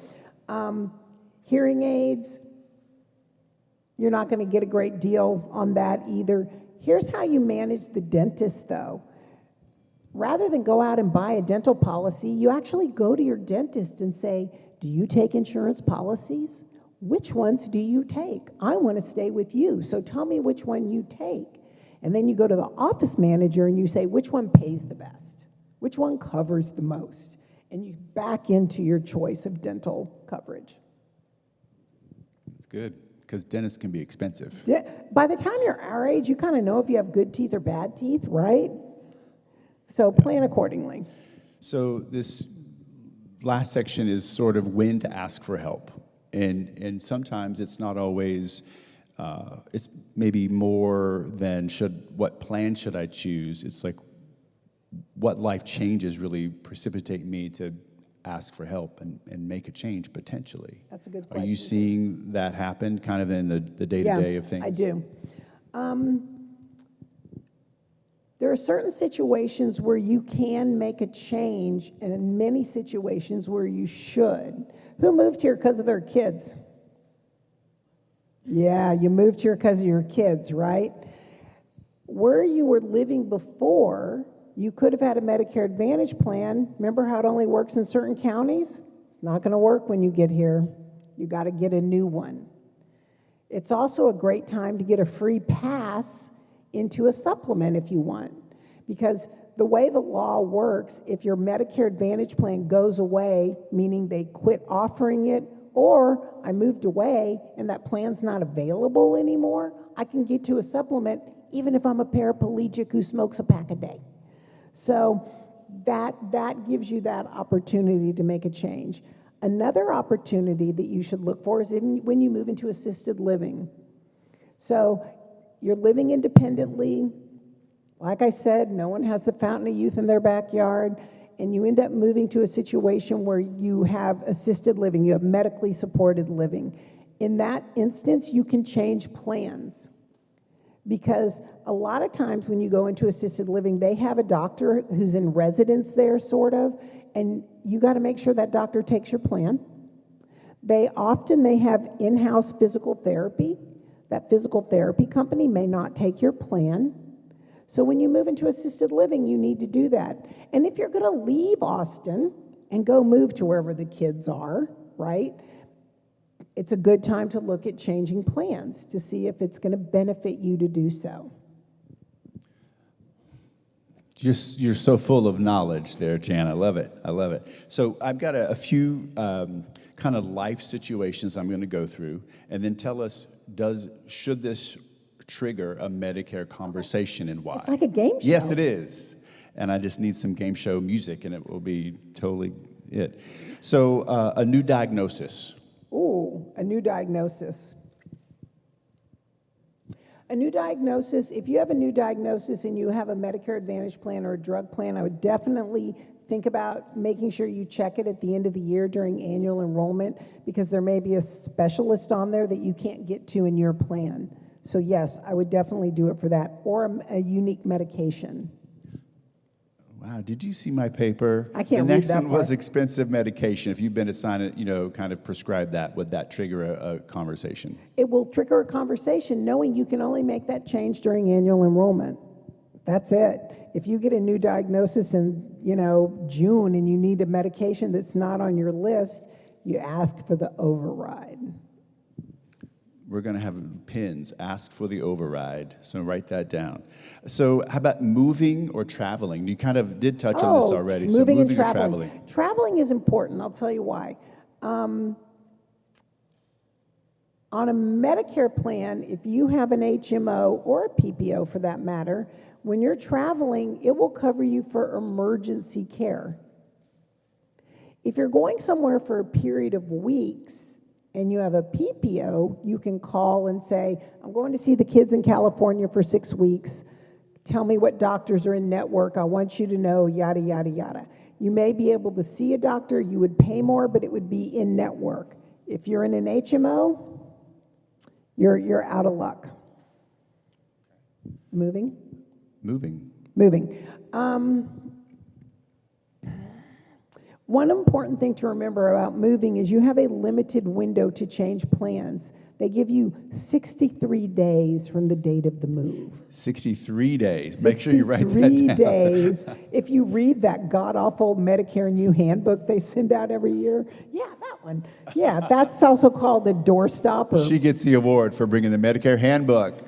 Hearing aids, you're not going to get a great deal on that either. Here's how you manage the dentist, though. Rather than go out and buy a dental policy, you actually go to your dentist and say, do you take insurance policies? Which ones do you take? I want to stay with you, so tell me which one you take. And then you go to the office manager and you say, which one pays the best? Which one covers the most? And you back into your choice of dental coverage. That's good, because dentists can be expensive. By the time you're our age, you kind of know if you have good teeth or bad teeth, right? So plan accordingly. So this last section is sort of when to ask for help. And sometimes it's not always, it's maybe more than what plan should I choose? It's like what life changes really precipitate me to ask for help and make a change potentially. That's a good question. Are you seeing that happen kind of in the day-to-day of things? I do. There are certain situations where you can make a change, and in many situations where you should. Who moved here because of their kids? Yeah, you moved here because of your kids, right? Where you were living before, you could have had a Medicare Advantage plan. Remember how it only works in certain counties? It's not going to work when you get here. You got to get a new one. It's also a great time to get a free pass into a supplement if you want. Because the way the law works, if your Medicare Advantage plan goes away, meaning they quit offering it, or I moved away and that plan's not available anymore, I can get to a supplement even if I'm a paraplegic who smokes a pack a day. So that gives you that opportunity to make a change. Another opportunity that you should look for is when you move into assisted living. So you're living independently. Like I said, no one has the fountain of youth in their backyard, and you end up moving to a situation where you have assisted living, you have medically supported living. In that instance, you can change plans. Because a lot of times when you go into assisted living, they have a doctor who's in residence there, sort of, and you got to make sure that doctor takes your plan. They have in-house physical therapy. That physical therapy company may not take your plan. So when you move into assisted living, you need to do that. And if you're going to leave Austin and go move to wherever the kids are, right, it's a good time to look at changing plans to see if it's going to benefit you to do so. You're so full of knowledge there, Jan. I love it. I love it. So I've got a few kind of life situations I'm going to go through, and then tell us, should this trigger a Medicare conversation and why? It's like a game show. Yes, it is. And I just need some game show music, and it will be totally it. So a new diagnosis. Ooh, a new diagnosis. A new diagnosis, if you have a new diagnosis and you have a Medicare Advantage plan or a drug plan, I would definitely think about making sure you check it at the end of the year during annual enrollment, because there may be a specialist on there that you can't get to in your plan. So yes, I would definitely do it for that, or a unique medication. Wow, did you see my paper? I can't read The next that one was far. expensive medication. If you've been assigned it, kind of prescribed that, would that trigger a conversation? It will trigger a conversation knowing you can only make that change during annual enrollment. That's it. If you get a new diagnosis in, June and you need a medication that's not on your list, you ask for the override. We're going to have pins, ask for the override, so write that down. So how about moving or traveling? You kind of did touch on this already. Moving, so and traveling. Traveling is important. I'll tell you why. On a Medicare plan, if you have an HMO or a PPO for that matter, when you're traveling, it will cover you for emergency care. If you're going somewhere for a period of weeks and you have a PPO, you can call and say, I'm going to see the kids in California for 6 weeks. Tell me what doctors are in network. I want you to know, yada, yada, yada. You may be able to see a doctor. You would pay more, but it would be in network. If you're in an HMO, you're out of luck. Moving. One important thing to remember about moving is you have a limited window to change plans. They give you 63 days from the date of the move. 63 days. Make sure you write that down. 63 days. If you read that god-awful Medicare New Handbook they send out every year, yeah, that one. Yeah, that's also called the doorstopper. She gets the award for bringing the Medicare handbook.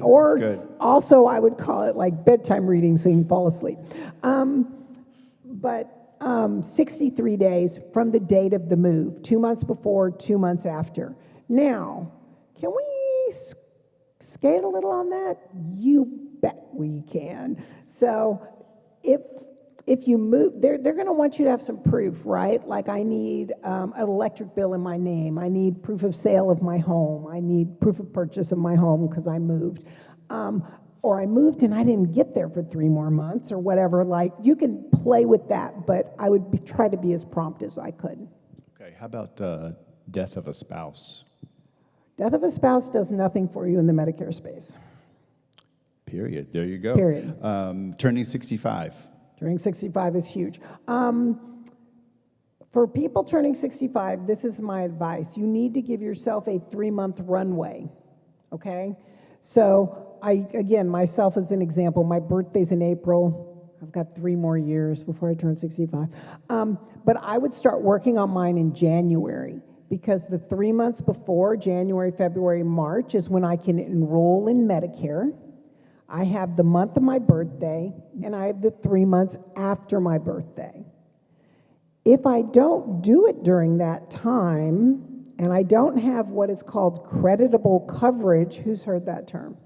Or good. also, I would call it like bedtime reading so you can fall asleep. 63 days from the date of the move, 2 months before, 2 months after. Now, can we skate a little on that? You bet we can. So if you move, they're going to want you to have some proof, right? Like I need an electric bill in my name. I need proof of sale of my home. I need proof of purchase of my home because I moved. Or I moved and I didn't get there for 3 more months or whatever. Like, you can play with that, but I would try to be as prompt as I could. Okay, how about death of a spouse? Death of a spouse does nothing for you in the Medicare space. Period. There you go. Period. Turning 65. Turning 65 is huge. For people turning 65, this is my advice. You need to give yourself a 3-month runway, okay? So again, myself as an example, my birthday's in April. I've got 3 more years before I turn 65. But I would start working on mine in January, because the 3 months before, January, February, March, is when I can enroll in Medicare. I have the month of my birthday, and I have the 3 months after my birthday. If I don't do it during that time, and I don't have what is called creditable coverage, who's heard that term?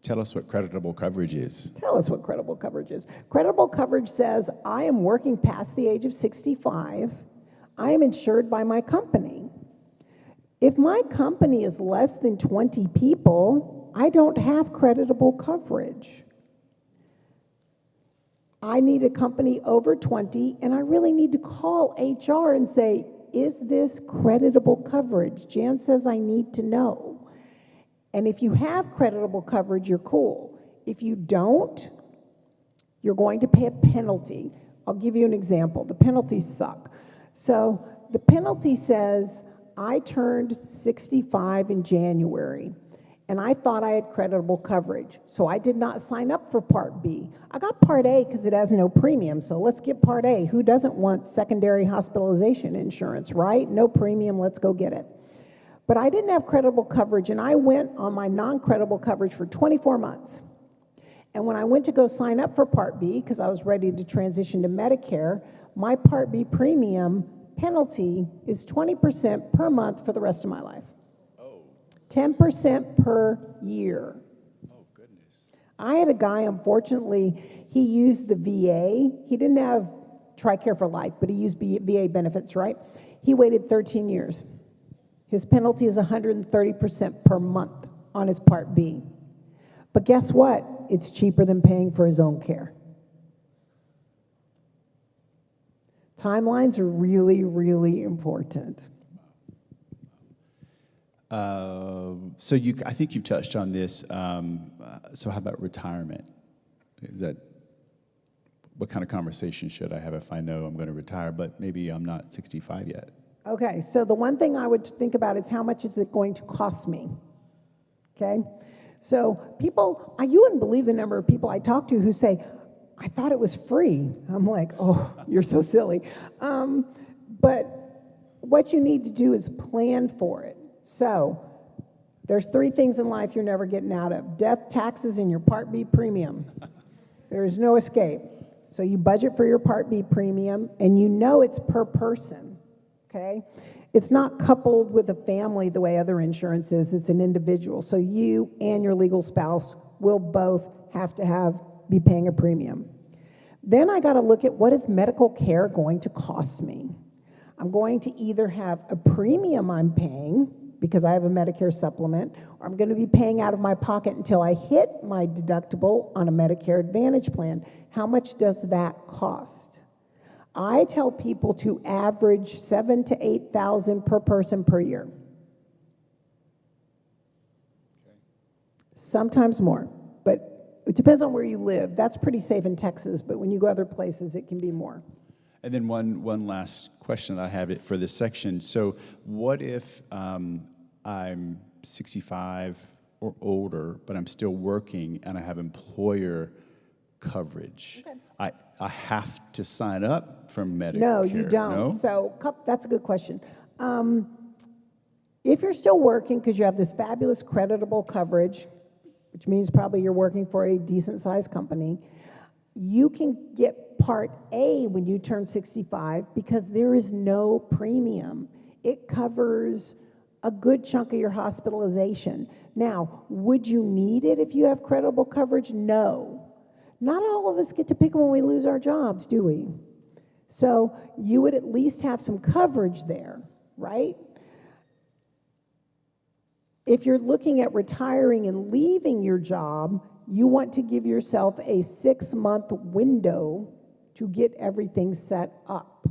Tell us what creditable coverage is. Tell us what creditable coverage is. Creditable coverage says I am working past the age of 65. I am insured by my company. If my company is less than 20 people, I don't have creditable coverage. I need a company over 20, and I really need to call HR and say, is this creditable coverage? Jan says I need to know. And if you have creditable coverage, you're cool. If you don't, you're going to pay a penalty. I'll give you an example. The penalties suck. So the penalty says, I turned 65 in January, and I thought I had creditable coverage, so I did not sign up for Part B. I got Part A because it has no premium, so let's get Part A. Who doesn't want secondary hospitalization insurance, right? No premium, let's go get it. But I didn't have creditable coverage, and I went on my non-creditable coverage for 24 months. And when I went to go sign up for Part B, because I was ready to transition to Medicare, my Part B premium penalty is 20% per month for the rest of my life. 10% per year. Oh, goodness. I had a guy, unfortunately, he used the VA. He didn't have TRICARE for life, but he used VA benefits, right? He waited 13 years. His penalty is 130% per month on his Part B. But guess what? It's cheaper than paying for his own care. Timelines are really, really important. So I think you've touched on this. So how about retirement? What kind of conversation should I have if I know I'm going to retire, but maybe I'm not 65 yet? Okay, so the one thing I would think about is how much is it going to cost me? Okay, so people, you wouldn't believe the number of people I talk to who say, I thought it was free. I'm like, oh, you're so silly. But what you need to do is plan for it. So there's 3 things in life you're never getting out of: death, taxes, and your Part B premium. There's no escape. So you budget for your Part B premium, and you know it's per person, okay? It's not coupled with a family the way other insurance is. It's an individual. So you and your legal spouse will both have to be paying a premium. Then I got to look at, what is medical care going to cost me? I'm going to either have a premium I'm paying because I have a Medicare supplement, or I'm going to be paying out of my pocket until I hit my deductible on a Medicare Advantage plan. How much does that cost? I tell people to average $7,000 to $8,000 per person per year. Okay. Sometimes more, but it depends on where you live. That's pretty safe in Texas, but when you go other places, it can be more. And then one last question that I have for this section. So what if I'm 65 or older, but I'm still working and I have employer coverage? Okay. I have to sign up for Medicare. No, you don't. No? So that's a good question. If you're still working because you have this fabulous creditable coverage, which means probably you're working for a decent-sized company, you can get Part A when you turn 65 because there is no premium. It covers a good chunk of your hospitalization. Now, would you need it if you have creditable coverage? No. Not all of us get to pick when we lose our jobs, do we? So you would at least have some coverage there, right? If you're looking at retiring and leaving your job, you want to give yourself a 6-month window to get everything set up.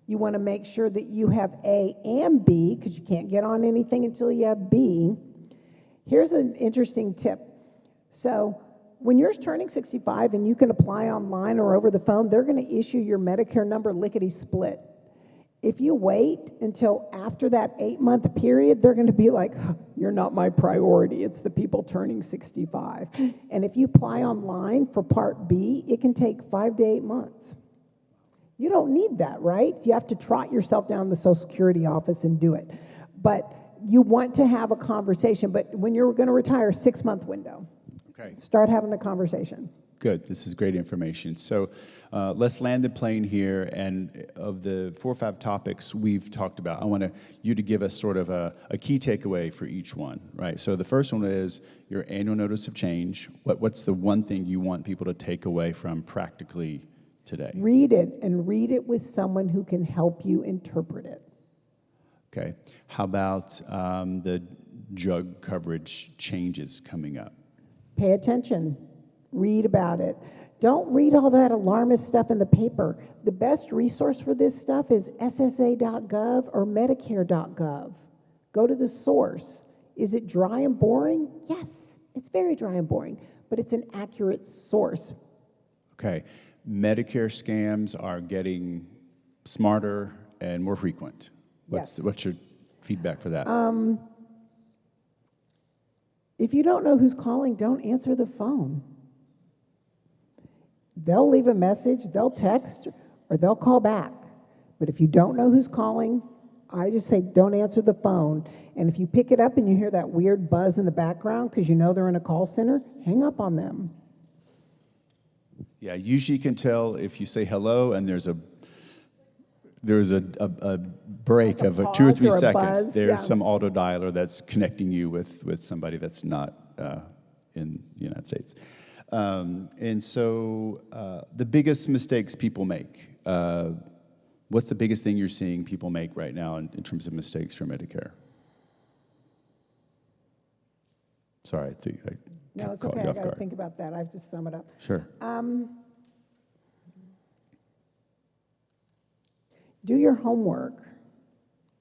You want to make sure that you have A and B, because you can't get on anything until you have B. Here's an interesting tip. So when you're turning 65 and you can apply online or over the phone, they're going to issue your Medicare number lickety-split. If you wait until after that 8-month period, they're going to be like, you're not my priority. It's the people turning 65. And if you apply online for Part B, it can take 5 to 8 months. You don't need that, right? You have to trot yourself down to the Social Security office and do it. But you want to have a conversation. But when you're going to retire, 6-month window. Okay. Start having the conversation. Good. This is great information. So let's land the plane here. And of the 4 or 5 topics we've talked about, I want you to give us sort of a key takeaway for each one, right? So the first one is your annual notice of change. What's the one thing you want people to take away from practically today? Read it, and read it with someone who can help you interpret it. Okay. How about the drug coverage changes coming up? Pay attention. Read about it. Don't read all that alarmist stuff in the paper. The best resource for this stuff is ssa.gov or medicare.gov. Go to the source. Is it dry and boring? Yes, it's very dry and boring, but it's an accurate source. Okay. Medicare scams are getting smarter and more frequent. Yes. What's your feedback for that? If you don't know who's calling, don't answer the phone. They'll leave a message, they'll text, or they'll call back. But if you don't know who's calling, I just say don't answer the phone. And if you pick it up and you hear that weird buzz in the background because you know they're in a call center, hang up on them. Yeah, usually you can tell if you say hello and there's a break Like a of 2 or pause 3 or a seconds. buzz, There's yeah. some auto dialer that's connecting you with somebody that's not in the United States. And so the biggest mistakes people make. What's the biggest thing you're seeing people make right now in terms of mistakes for Medicare? Sorry, I No, it's caught okay, you I off gotta guard. think about that, I have to sum it up. Sure. Do your homework.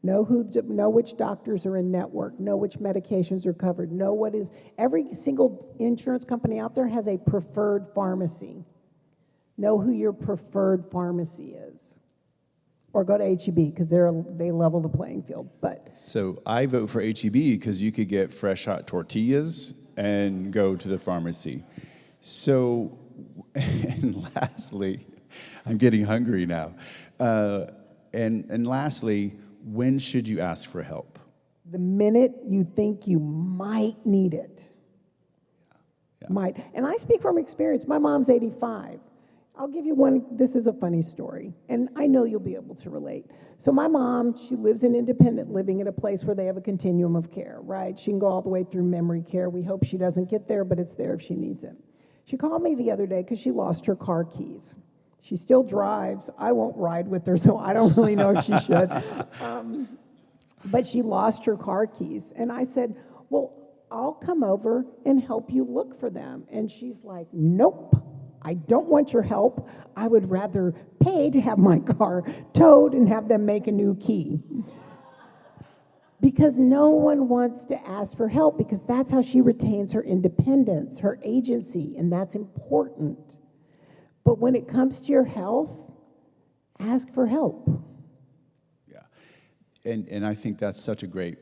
Know which doctors are in network, know which medications are covered, know what is, every single insurance company out there has a preferred pharmacy. Know who your preferred pharmacy is. Or go to HEB, because they level the playing field, but. So I vote for HEB because you could get fresh hot tortillas and go to the pharmacy. So, and lastly, I'm getting hungry now. And lastly, when should you ask for help? The minute you think you might need it. Yeah. Might. And I speak from experience. My mom's 85. I'll give you one. This is a funny story, and I know you'll be able to relate. So my mom, she lives in independent living in a place where they have a continuum of care, right? She can go all the way through memory care. We hope she doesn't get there, but it's there if she needs it. She called me the other day because she lost her car keys. She still drives. I won't ride with her, so I don't really know if she should. But she lost her car keys. And I said, well, I'll come over and help you look for them. And she's like, nope, I don't want your help. I would rather pay to have my car towed and have them make a new key. Because no one wants to ask for help, because that's how she retains her independence, her agency, and that's important. But when it comes to your health, ask for help. Yeah, and I think that's such a great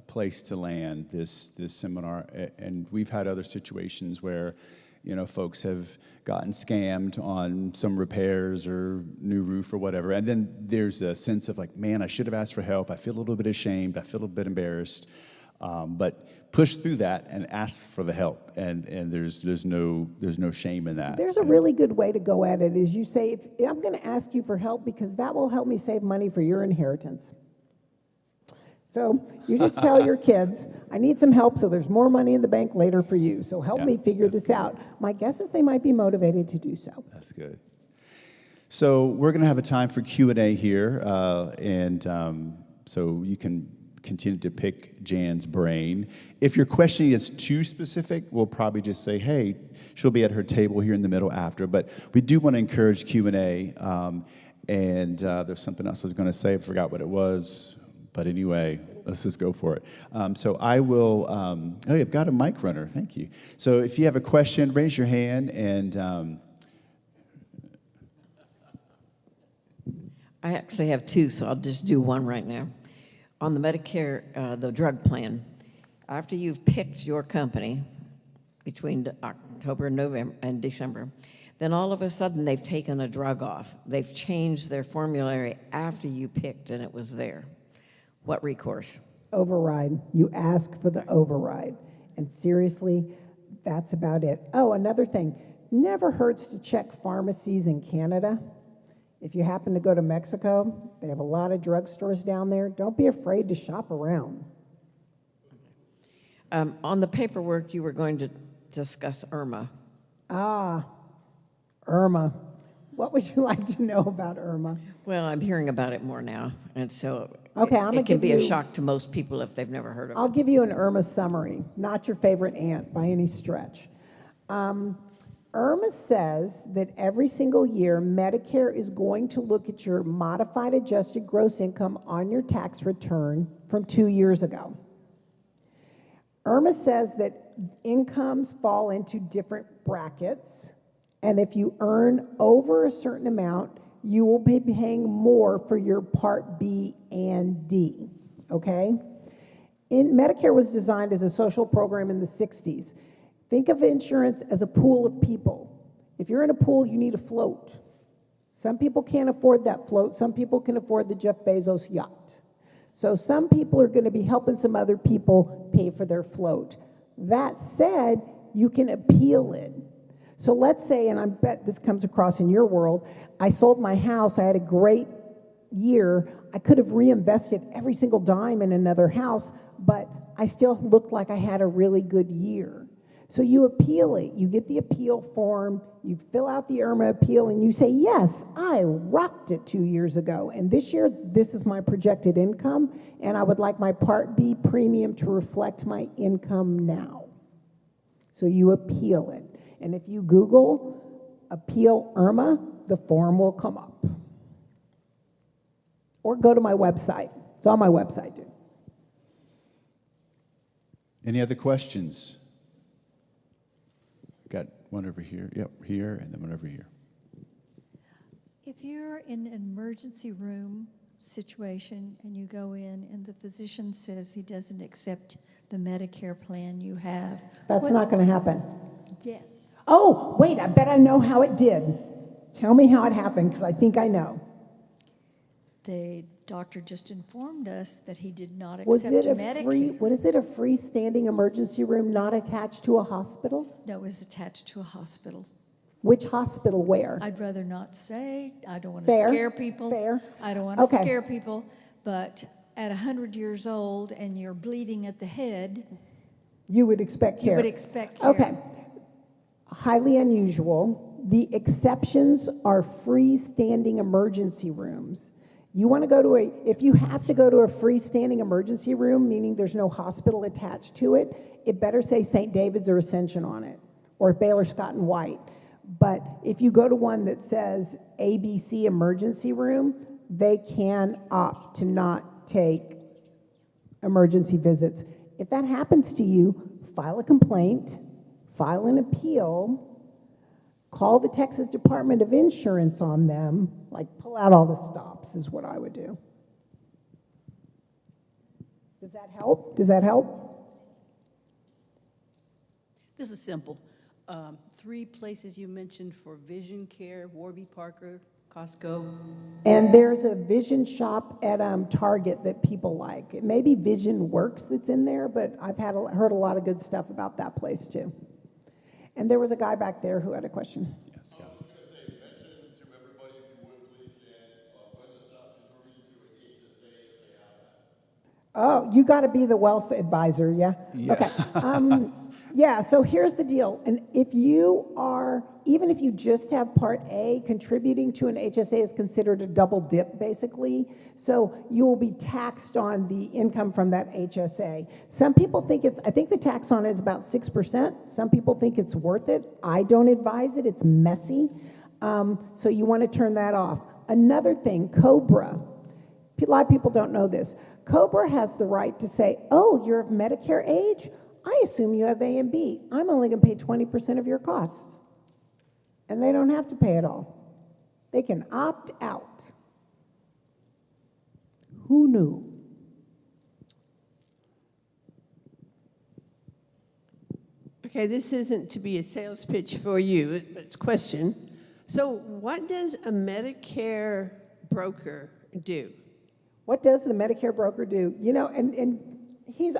place to land this seminar. And we've had other situations where, you know, folks have gotten scammed on some repairs or new roof or whatever, and then there's a sense of like, man, I should have asked for help. I feel a little bit ashamed. I feel a bit embarrassed. But push through that and ask for the help, and there's no shame in that. There's a really good way to go at it, is you say, if I'm going to ask you for help because that will help me save money for your inheritance. So you just tell your kids, I need some help so there's more money in the bank later for you. So help me figure this out. My guess is they might be motivated to do so. That's good. So we're going to have a time for Q&A here, so you can continue to pick Jan's brain. If your question is too specific, we'll probably just say, hey, she'll be at her table here in the middle after. But we do want to encourage Q&A. There's something else I was going to say. I forgot what it was. But anyway, let's just go for it. So I will, I've got a mic runner. Thank you. So if you have a question, raise your hand. And I actually have two, so I'll just do one right now. On the Medicare, the drug plan, after you've picked your company between October, November, and December, then all of a sudden they've taken a drug off. They've changed their formulary after you picked and it was there. What recourse? Override. You ask for the override. And seriously, that's about it. Oh, another thing. Never hurts to check pharmacies in Canada. If you happen to go to Mexico, they have a lot of drugstores down there. Don't be afraid to shop around. On the paperwork, you were going to discuss IRMA. IRMA. What would you like to know about IRMA? Well, I'm hearing about it more now, and so Okay, I'm gonna it can give be a you- shock to most people if they've never heard of I'll it. give you an IRMA summary, not your favorite aunt by any stretch. IRMA says that every single year, Medicare is going to look at your modified adjusted gross income on your tax return from 2 years ago. IRMA says that incomes fall into different brackets, And if you earn over a certain amount, you will be paying more for your Part B and D, okay? Medicare was designed as a social program in the 60s. Think of insurance as a pool of people. If you're in a pool, you need a float. Some people can't afford that float. Some people can afford the Jeff Bezos yacht. So some people are going to be helping some other people pay for their float. That said, you can appeal it. So let's say, and I bet this comes across in your world, I sold my house, I had a great year, I could have reinvested every single dime in another house, but I still looked like I had a really good year. So you appeal it, you get the appeal form, you fill out the IRMA appeal, and you say, yes, I rocked it 2 years ago, and this year, this is my projected income, and I would like my Part B premium to reflect my income now. So you appeal it. And if you Google appeal IRMA, the form will come up. Or go to my website. It's on my website, dude. Any other questions? Got one over here. Yep, here, and then one over here. If you're in an emergency room situation and you go in and the physician says he doesn't accept the Medicare plan you have. That's not going to happen. Yes. Oh, wait, I bet I know how it did. Tell me how it happened, because I think I know. The doctor just informed us that he did not Was accept it a Medicare. freestanding emergency room not attached to a hospital? No, it was attached to a hospital. Which hospital, where? I'd rather not say. I don't want to Fair, scare people. fair. I don't want to Okay. scare people. But at 100 years old and you're bleeding at the head, You would expect care. you would expect care. Okay. Highly unusual. The exceptions are freestanding emergency rooms. You want to go to if you have to go to a freestanding emergency room, meaning there's no hospital attached to it, it better say St. David's or Ascension on it, or Baylor, Scott and White. But if you go to one that says ABC emergency room, they can opt to not take emergency visits. If that happens to you, file a complaint, file an appeal, call the Texas Department of Insurance on them, like pull out all the stops is what I would do. Does that help? Does that help? This is simple. 3 places you mentioned for vision care, Warby Parker, Costco. And there's a vision shop at Target that people like. It may be Vision Works that's in there, but I've heard a lot of good stuff about that place too. And there was a guy back there who had a question. Yes, I was going to say, mention to everybody, if you would please, Jan, when to stop contributing to an HSA if they have that. Oh, you got to be the wealth advisor, yeah? Yeah. Okay. Yeah, so here's the deal. And if you are, even if you just have Part A, contributing to an HSA is considered a double dip, basically. So you will be taxed on the income from that HSA. Some people think I think the tax on it is about 6%. Some people think it's worth it. I don't advise it. It's messy. So you want to turn that off. Another thing, COBRA. A lot of people don't know this. COBRA has the right to say, oh, you're of Medicare age? I assume you have A and B. I'm only going to pay 20% of your costs. And they don't have to pay it all. They can opt out. Who knew? Okay, this isn't to be a sales pitch for you, but it's a question. So what does a Medicare broker do? What does the Medicare broker do? You know, and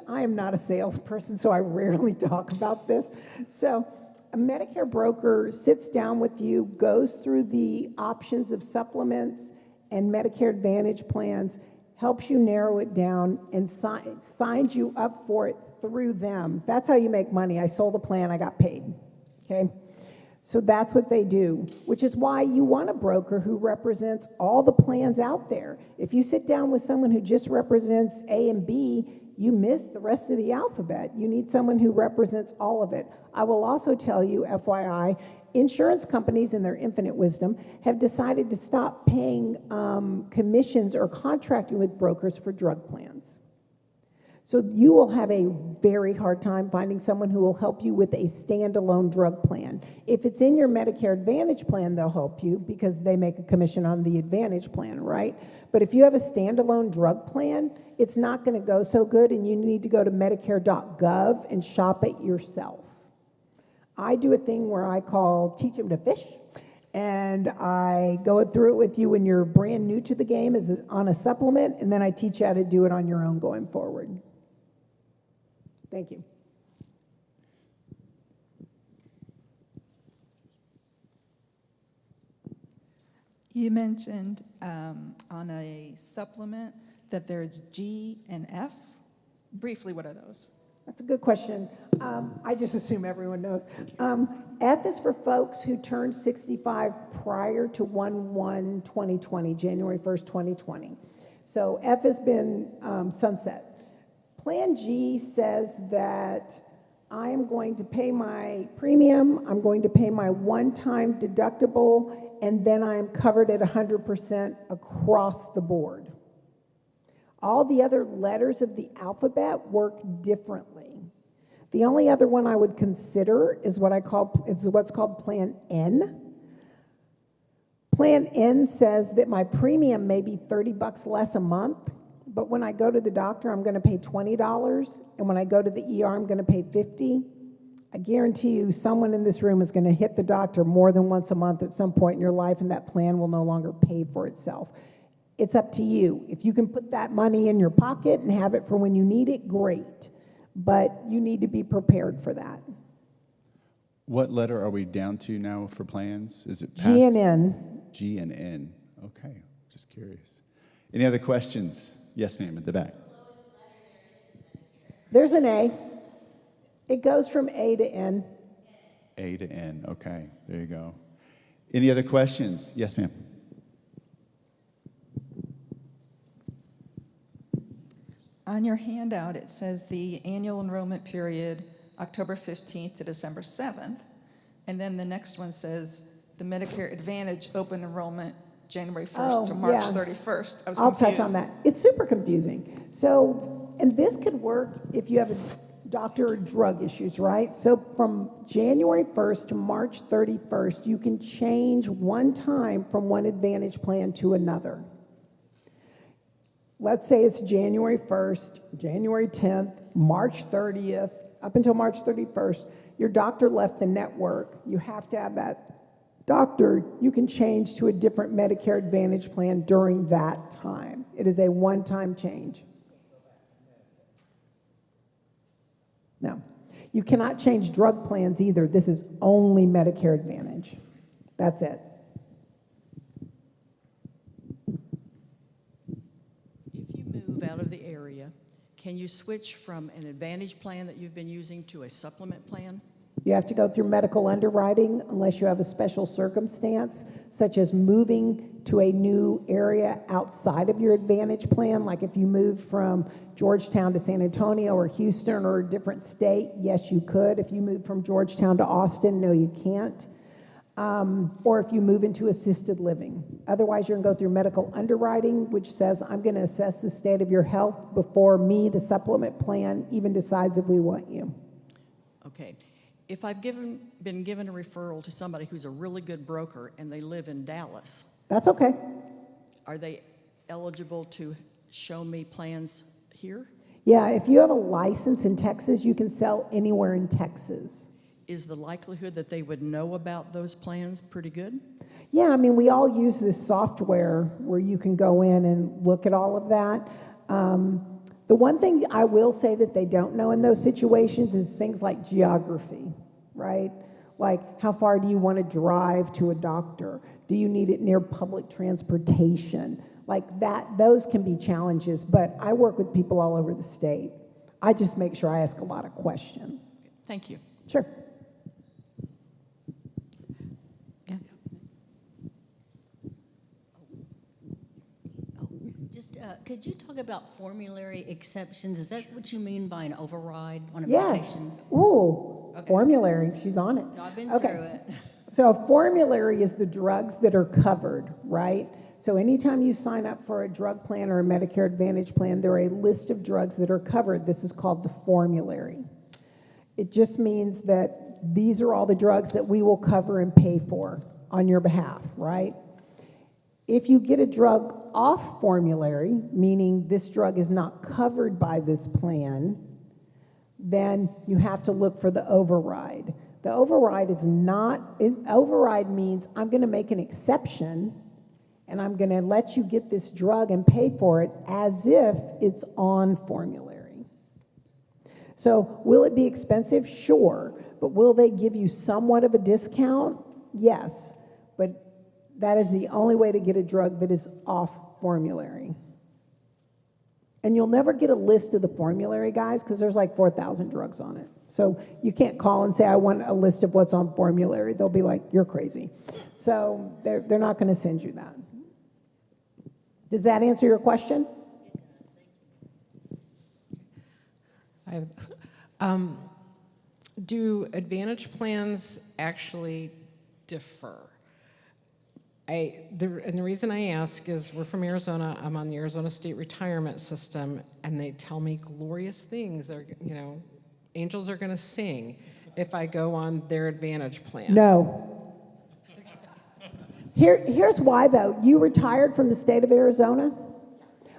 I am not a salesperson, so I rarely talk about this. So a Medicare broker sits down with you, goes through the options of supplements and Medicare Advantage plans, helps you narrow it down, and signs you up for it through them. That's how you make money. I sold a plan, I got paid, okay? So that's what they do, which is why you want a broker who represents all the plans out there. If you sit down with someone who just represents A and B, you miss the rest of the alphabet. You need someone who represents all of it. I will also tell you, FYI, insurance companies in their infinite wisdom have decided to stop paying commissions or contracting with brokers for drug plans. So you will have a very hard time finding someone who will help you with a standalone drug plan. If it's in your Medicare Advantage plan, they'll help you because they make a commission on the Advantage plan, right? But if you have a standalone drug plan, it's not going to go so good, and you need to go to Medicare.gov and shop it yourself. I do a thing where I call Teach Them to Fish, and I go through it with you when you're brand new to the game as on a supplement, and then I teach you how to do it on your own going forward. Thank you. You mentioned on a supplement that there's G and F. Briefly, what are those? That's a good question. I just assume everyone knows. F is for folks who turned 65 prior to 1/1/2020, January 1st, 2020. So F has been sunset. Plan G says that I am going to pay my premium, I'm going to pay my one-time deductible, and then I am covered at 100% across the board. All the other letters of the alphabet work differently. The only other one I would consider is what's called Plan N. Plan N says that my premium may be $30 less a month, but when I go to the doctor, I'm going to pay $20, and when I go to the ER, I'm going to pay $50. I guarantee you someone in this room is going to hit the doctor more than once a month at some point in your life, and that plan will no longer pay for itself. It's up to you. If you can put that money in your pocket and have it for when you need it, great. But you need to be prepared for that. What letter are we down to now for plans? Is it past? G and N. G and N. Okay, just curious. Any other questions? Yes, ma'am, at the back. There's an A. It goes from A to N. A to N. Okay, there you go. Any other questions? Yes, ma'am. On your handout, it says the annual enrollment period, October 15th to December 7th. And then the next one says the Medicare Advantage open enrollment, January 1st to March 31st. I was I'll confused. touch on that. It's super confusing. So, and this could work if you have a doctor or drug issues, right? So from January 1st to March 31st, you can change one time from one Advantage plan to another. Let's say it's January 1st, January 10th, March 30th, up until March 31st, your doctor left the network. You have to have that doctor. You can change to a different Medicare Advantage plan during that time. It is a one-time change. No. You cannot change drug plans either. This is only Medicare Advantage. That's it. Out of the area, can you switch from an Advantage plan that you've been using to a supplement plan? You have to go through medical underwriting unless you have a special circumstance, such as moving to a new area outside of your Advantage plan. Like if you moved from Georgetown to San Antonio or Houston or a different state, yes, you could. If you moved from Georgetown to Austin, no, you can't. Or if you move into assisted living. Otherwise, you're going to go through medical underwriting, which says, I'm going to assess the state of your health before me, the supplement plan, even decides if we want you. Okay. If I've been given a referral to somebody who's a really good broker and they live in Dallas, that's okay. Are they eligible to show me plans here? Yeah, if you have a license in Texas, you can sell anywhere in Texas. Is the likelihood that they would know about those plans pretty good? Yeah, I mean, we all use this software where you can go in and look at all of that. The one thing I will say that they don't know in those situations is things like geography, right? Like, how far do you want to drive to a doctor? Do you need it near public transportation? Like that, those can be challenges, but I work with people all over the state. I just make sure I ask a lot of questions. Thank you. Sure. Could you talk about formulary exceptions? Is that what you mean by an override on a Yes. medication? Ooh, Okay. formulary. She's on it. No, I've been Okay. through it. So a formulary is the drugs that are covered, right? So anytime you sign up for a drug plan or a Medicare Advantage plan, there are a list of drugs that are covered. This is called the formulary. It just means that these are all the drugs that we will cover and pay for on your behalf, right? If you get a drug off formulary, meaning this drug is not covered by this plan, then you have to look for the override. The override is not, override means I'm going to make an exception and I'm going to let you get this drug and pay for it as if it's on formulary. So will it be expensive? Sure. But will they give you somewhat of a discount? Yes. But that is the only way to get a drug that is off formulary. And you'll never get a list of the formulary, guys, because there's like 4,000 drugs on it. So you can't call and say, I want a list of what's on formulary. They'll be like, you're crazy. So they're not going to send you that. Does that answer your question? Do Advantage plans actually differ? And the reason I ask is we're from Arizona. I'm on the Arizona State Retirement System, and they tell me glorious things. Angels are going to sing if I go on their Advantage plan. No. Here's why, though. You retired from the state of Arizona?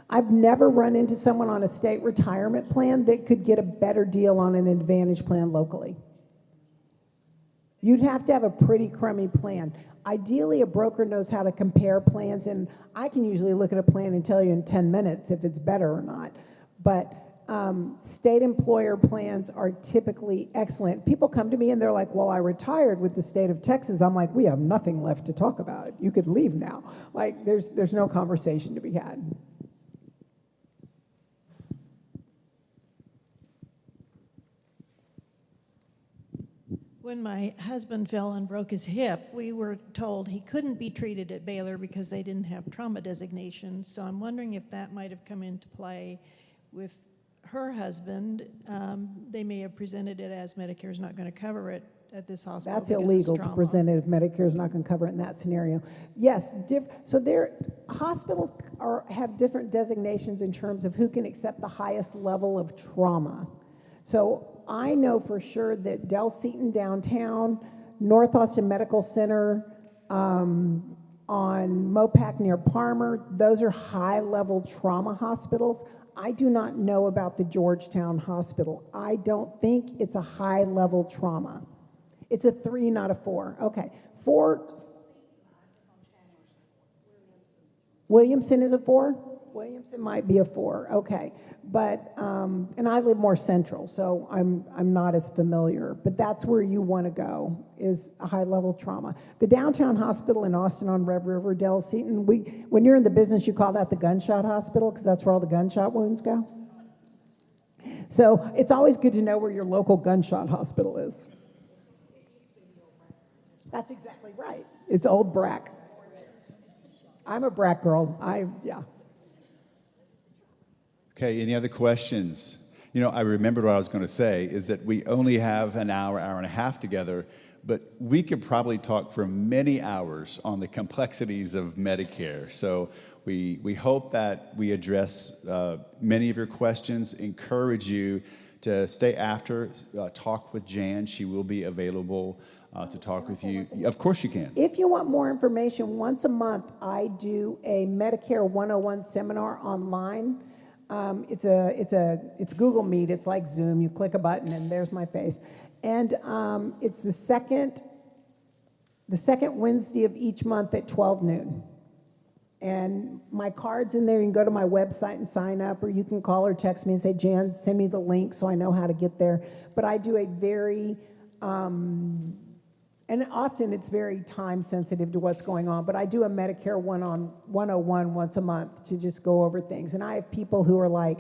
I've never run into someone on a state retirement plan that could get a better deal on an Advantage plan locally. You'd have to have a pretty crummy plan. Ideally, a broker knows how to compare plans, and I can usually look at a plan and tell you in 10 minutes if it's better or not. But state employer plans are typically excellent. People come to me and they're like, well, I retired with the state of Texas. I'm like, we have nothing left to talk about. You could leave now. Like, there's no conversation to be had. When my husband fell and broke his hip, we were told he couldn't be treated at Baylor because they didn't have trauma designation. So I'm wondering if that might have come into play with her husband. They may have presented it as Medicare's not going to cover it at this hospital. That's illegal to present it if Medicare is not going to cover it in that scenario. Yes, so hospitals have different designations in terms of who can accept the highest level of trauma. So I know for sure that Del Seaton downtown, North Austin Medical Center, on Mopac near Parmer, those are high-level trauma hospitals. I do not know about the Georgetown Hospital. I don't think it's a high-level trauma. It's a 3, not a 4. Okay, 4. Williamson is a 4? Williamson might be a 4. Okay, but and I live more central, so I'm not as familiar. But that's where you want to go, is a high-level trauma. The downtown hospital in Austin on Red River, Del Seaton. When you're in the business, you call that the gunshot hospital because that's where all the gunshot wounds go. So it's always good to know where your local gunshot hospital is. That's exactly right. It's Old Brack. I'm a Brack girl. Yeah. Okay, any other questions? I remembered what I was going to say, is that we only have an hour and a half together, but we could probably talk for many hours on the complexities of Medicare. So we hope that we address many of your questions, encourage you to stay after, talk with Jan. She will be available to talk with you. Of course you can. If you want more information, once a month I do a Medicare 101 seminar online. It's Google Meet. It's like Zoom. You click a button and there's my face. And it's the second Wednesday of each month at 12 noon. And my card's in there. You can go to my website and sign up, or you can call or text me and say, Jan, send me the link so I know how to get there. But I do a very, and often it's very time sensitive to what's going on, but I do a Medicare 101 once a month to just go over things. And I have people who are like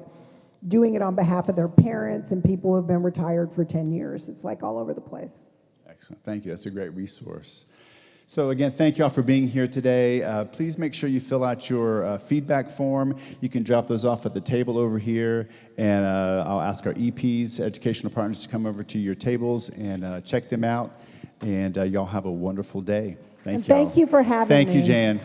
doing it on behalf of their parents and people who have been retired for 10 years. It's like all over the place. Excellent. Thank you. That's a great resource. So again, thank you all for being here today. Please make sure you fill out your feedback form. You can drop those off at the table over here, and I'll ask our EPs, educational partners, to come over to your tables and check them out. And y'all have a wonderful day. Thank you. Thank you for having me. Thank you, Jan.